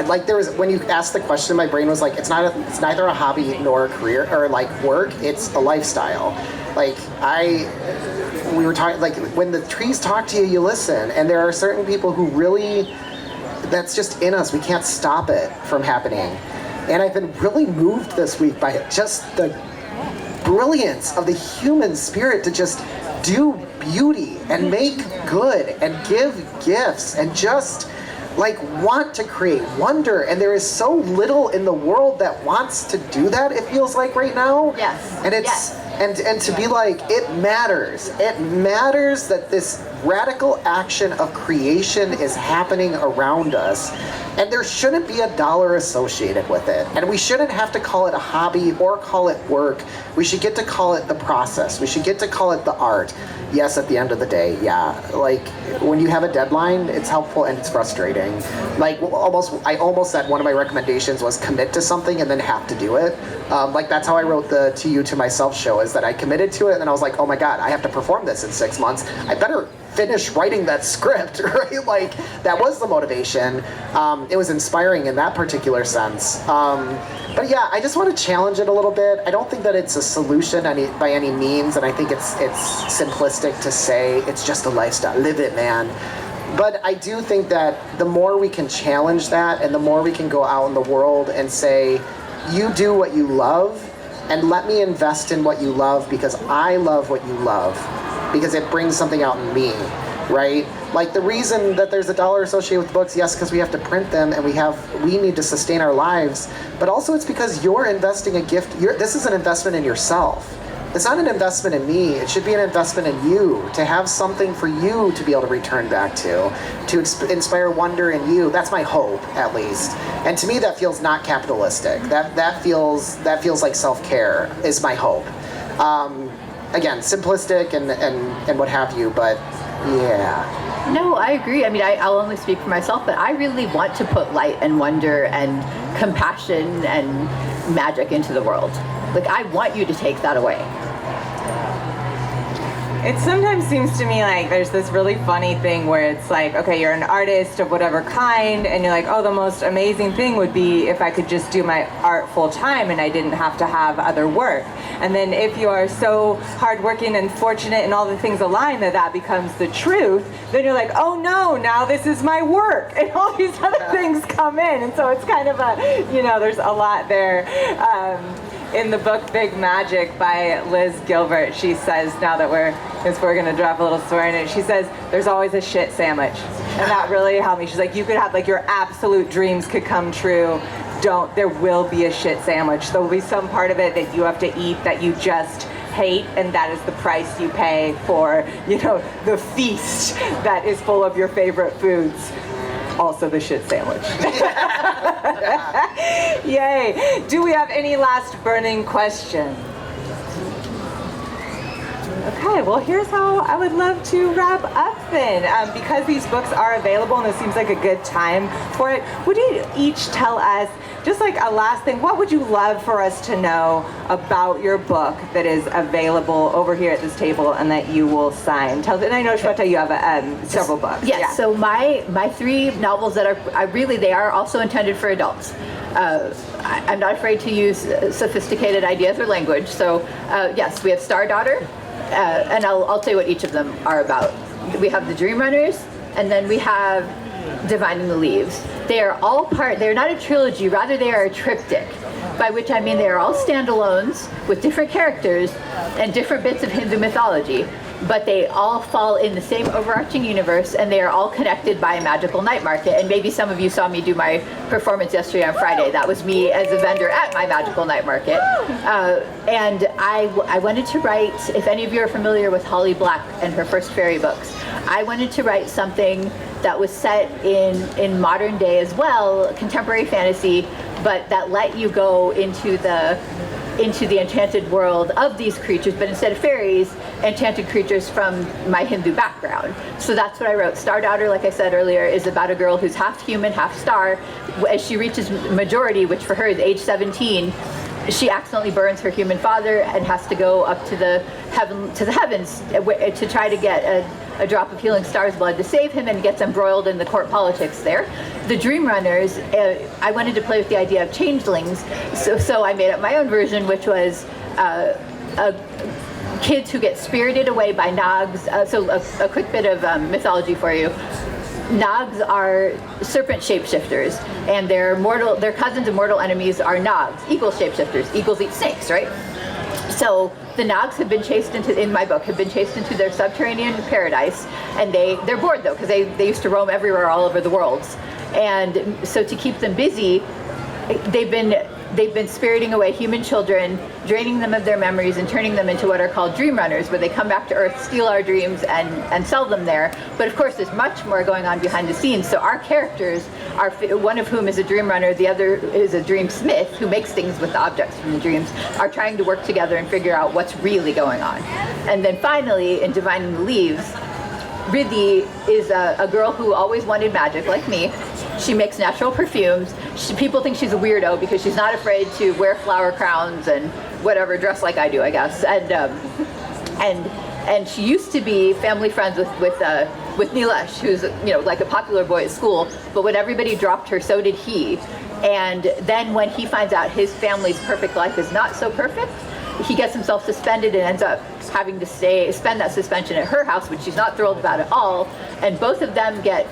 like, when you asked the question, my brain was like, it's neither a hobby nor a career or like work, it's a lifestyle. Like, we were talking, like, when the trees talk to you, you listen. And there are certain people who really, that's just in us. We can't stop it from happening. And I've been really moved this week by just the brilliance of the human spirit to just do beauty and make good and give gifts and just like want to create wonder. And there is so little in the world that wants to do that, it feels like right now. Yes. And it's and to be like, it matters that this radical action of creation is happening around us, and there shouldn't be a dollar associated with it, and we shouldn't have to call it a hobby or call it work. We should get to call it the process. We should get to call it the art. Yes, at the end of the day, yeah, like when you have a deadline, it's helpful and it's frustrating. Like I almost said one of my recommendations was commit to something and then have to do it. Like that's how I wrote the To You, To Myself show, is that I committed to it and then I was like, oh my God, I have to perform this in 6 months. I better finish writing that script, right? Like that was the motivation. It was inspiring in that particular sense. But yeah, I just want to challenge it a little bit. I don't think that it's a solution by any means, and I think it's simplistic to say it's just a lifestyle. Live it, man. But I do think that the more we can challenge that and the more we can go out in the world and say, you do what you love and let me invest in what you love because I love what you love, because it brings something out in me, right? Like the reason that there's a dollar associated with books, yes, because we have to print them and we need to sustain our lives, but also it's because you're investing a gift. This is an investment in yourself. it's not an investment in me. It should be an investment in you, to have something for you to be able to return back to inspire wonder in you. That's my hope, at least. And to me, that feels not capitalistic. That feels like self-care is my hope. Again, simplistic and what have you, but yeah. No, I agree. I mean, I'll only speak for myself, but I really want to put light and wonder and compassion and magic into the world. Like, I want you to take that away. It sometimes seems to me like there's this really funny thing where it's like, okay, you're an artist of whatever kind, and you're like, oh, the most amazing thing would be if I could just do my art full time and I didn't have to have other work. And then if you are so hardworking and fortunate and all the things align that becomes the truth, then you're like, oh no, now this is my work, and all these other things come in. And so it's kind of a, there's a lot there. In the book Big Magic by Liz Gilbert, she says, now that we're going to drop a little story in it, she says, there's always a shit sandwich. And that really helped me. She's like, you could have, like, your absolute dreams could come true. There will be a shit sandwich. There will be some part of it that you have to eat that you just hate, and that is the price you pay for, the feast that is full of your favorite foods. Also the shit sandwich. Yay. Do we have any last burning questions? Okay, well, here's how I would love to wrap up then. Because these books are available and this seems like a good time for it, would you each tell us, just like a last thing, what would you love for us to know about your book that is available over here at this table and that you will sign? And I know, Shveta, you have several books. Yes, yeah. So my 3 novels that they are also intended for adults. I'm not afraid to use sophisticated ideas or language. So yes, we have Star Daughter, and I'll tell you what each of them are about. We have the Dream Runners, and then we have Divining the Leaves. They are all they're not a trilogy, rather they are a triptych, by which I mean they are all standalones with different characters and different bits of Hindu mythology, but they all fall in the same overarching universe, and they are all connected by a magical night market. And maybe some of you saw me do my performance yesterday on Friday. That was me as a vendor at my magical night market. And I wanted to write, if any of you are familiar with Holly Black and her first fairy books, I wanted to write something that was set in modern day as well, contemporary fantasy, but that let you go into the enchanted world of these creatures, but instead of fairies, enchanted creatures from my Hindu background. So that's what I wrote. Star Daughter, like I said earlier, is about a girl who's half human, half star. As she reaches majority, which for her is age 17, she accidentally burns her human father and has to go up to the heavens to try to get a drop of healing star's blood to save him, and gets embroiled in the court politics there. The Dream Runners, I wanted to play with the idea of changelings, so I made up my own version, which was kids who get spirited away by nags. So a quick bit of mythology for you. Nags are serpent shapeshifters, and their cousins and mortal enemies are nags, eagle shapeshifters. Eagles eat snakes, right? So the nags have been chased in my book, have been chased into their subterranean paradise, and they're bored though, because they used to roam everywhere all over the world. And so to keep them busy, they've been spiriting away human children, draining them of their memories, and turning them into what are called dream runners, where they come back to Earth, steal our dreams, and sell them there. But of course, there's much more going on behind the scenes. So our characters are, one of whom is a dream runner, the other is a dream smith who makes things with the objects from the dreams, are trying to work together and figure out what's really going on. And then finally, in Divining the Leaves, Riddhi is a girl who always wanted magic, like me. She makes natural perfumes. People think she's a weirdo because she's not afraid to wear flower crowns and whatever, dress like I do, I guess. And she used to be family friends with Nilesh, who's like a popular boy at school. But when everybody dropped her, so did he. And then when he finds out his family's perfect life is not so perfect, he gets himself suspended and ends up having to spend that suspension at her house, which she's not thrilled about at all. And both of them get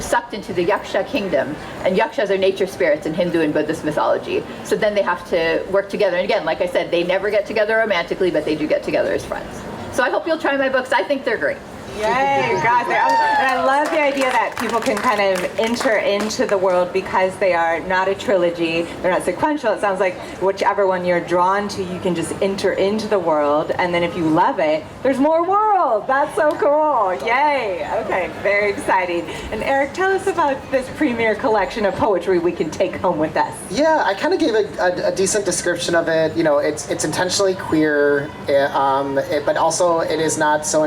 sucked into the Yaksha kingdom. And Yakshas are nature spirits in Hindu and Buddhist mythology. So then they have to work together. And again, like I said, they never get together romantically, but they do get together as friends. So I hope you'll try my books. I think they're great. Yay, God. And I love the idea that people can kind of enter into the world because they are not a trilogy, they're not sequential. It sounds like whichever one you're drawn to, you can just enter into the world, and then if you love it, there's more world. That's so cool. Yay. Okay, very exciting. And Eric, tell us about this premier collection of poetry we can take home with us. Yeah, I kind of gave a decent description of it. You know, it's intentionally queer, but also it is not so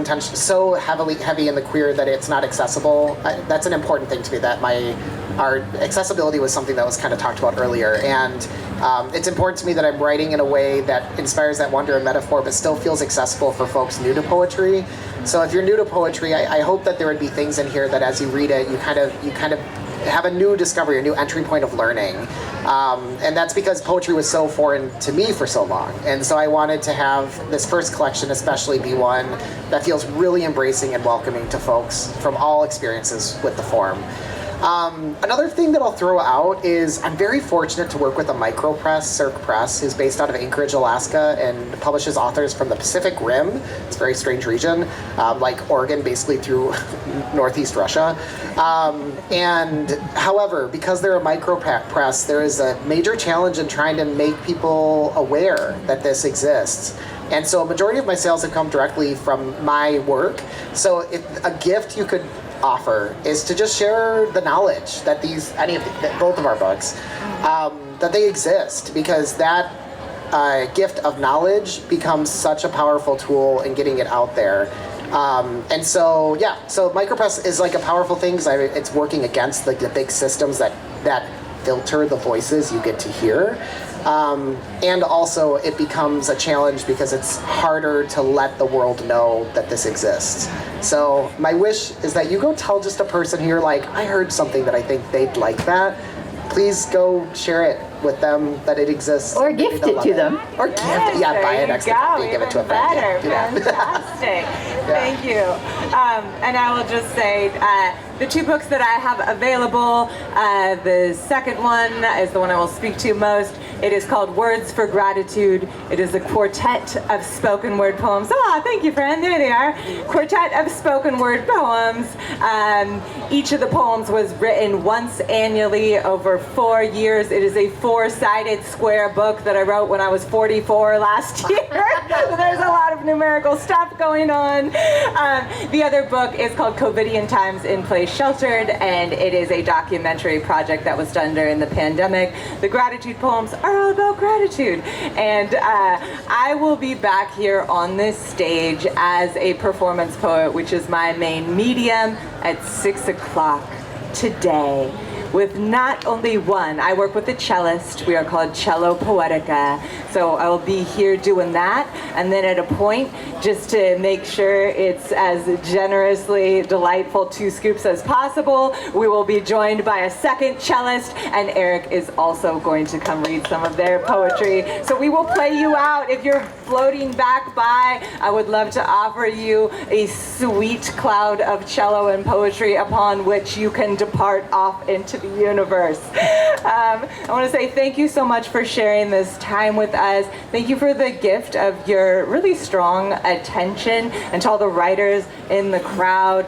heavy in the queer that it's not accessible. That's an important thing to me, that our accessibility was something that was kind of talked about earlier, and it's important to me that I'm writing in a way that inspires that wonder and metaphor, but still feels accessible for folks new to poetry. So if you're new to poetry, I hope that there would be things in here that as you read it, you kind of have a new discovery, a new entry point of learning. And that's because poetry was so foreign to me for so long. And so I wanted to have this first collection especially be one that feels really embracing and welcoming to folks from all experiences with the form. Another thing that I'll throw out is I'm very fortunate to work with a micropress, Cirque Press, who's based out of Anchorage, Alaska, and publishes authors from the Pacific Rim. It's a very strange region, like Oregon, basically through northeast Russia. And however, because they're a micropress, there is a major challenge in trying to make people aware that this exists. And so a majority of my sales have come directly from my work. So if a gift you could offer is to just share the knowledge that both of our books, that they exist, because that gift of knowledge becomes such a powerful tool in getting it out there. And so, yeah, so micropress is like a powerful thing because it's working against the big systems that filter the voices you get to hear. And also it becomes a challenge because it's harder to let the world know that this exists. So my wish is that you go tell just a person who you're like, I heard something that I think they'd like that. Please go share it with them that it exists. Or gift it to them. Or gift it. Yeah, buy it next time. Give it to a friend. Better. Yeah, Fantastic. Thank you. And I will just say, the two books that I have available, the second one is the one I will speak to most. It is called Words for Gratitude. It is a quartet of spoken word poems. Ah, thank you, friend. There they are. Quartet of spoken word poems. Each of the poems was written once annually over 4 years. It is a 4-sided square book that I wrote when I was 44 last year. So there's a lot of numerical stuff going on. The other book is called COVIDian Times in Place Sheltered, and it is a documentary project that was done during the pandemic. The gratitude poems are all about gratitude. And I will be back here on this stage as a performance poet, which is my main medium, at 6 o'clock today. With not only one, I work with a cellist. We are called Cello Poetica. So I will be here doing that. And then at a point, just to make sure it's as generously delightful 2 scoops as possible, we will be joined by a second cellist, and Eric is also going to come read some of their poetry. So we will play you out. If you're floating back by, I would love to offer you a sweet cloud of cello and poetry upon which you can depart off into the universe. I want to say thank you so much for sharing this time with us. Thank you for the gift of your really strong attention, and to all the writers in the crowd.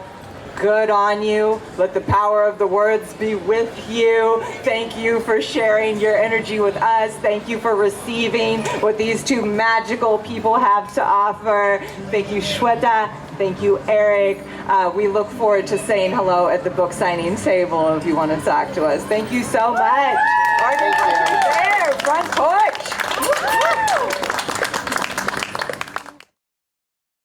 Good on you. Let the power of the words be with you. Thank you for sharing your energy with us. Thank you for receiving what these 2 magical people have to offer. Thank you, Shveta. Thank you, Eric. We look forward to saying hello at the book signing table if you want to talk to us. Thank you so much. Thank you. There, front porch.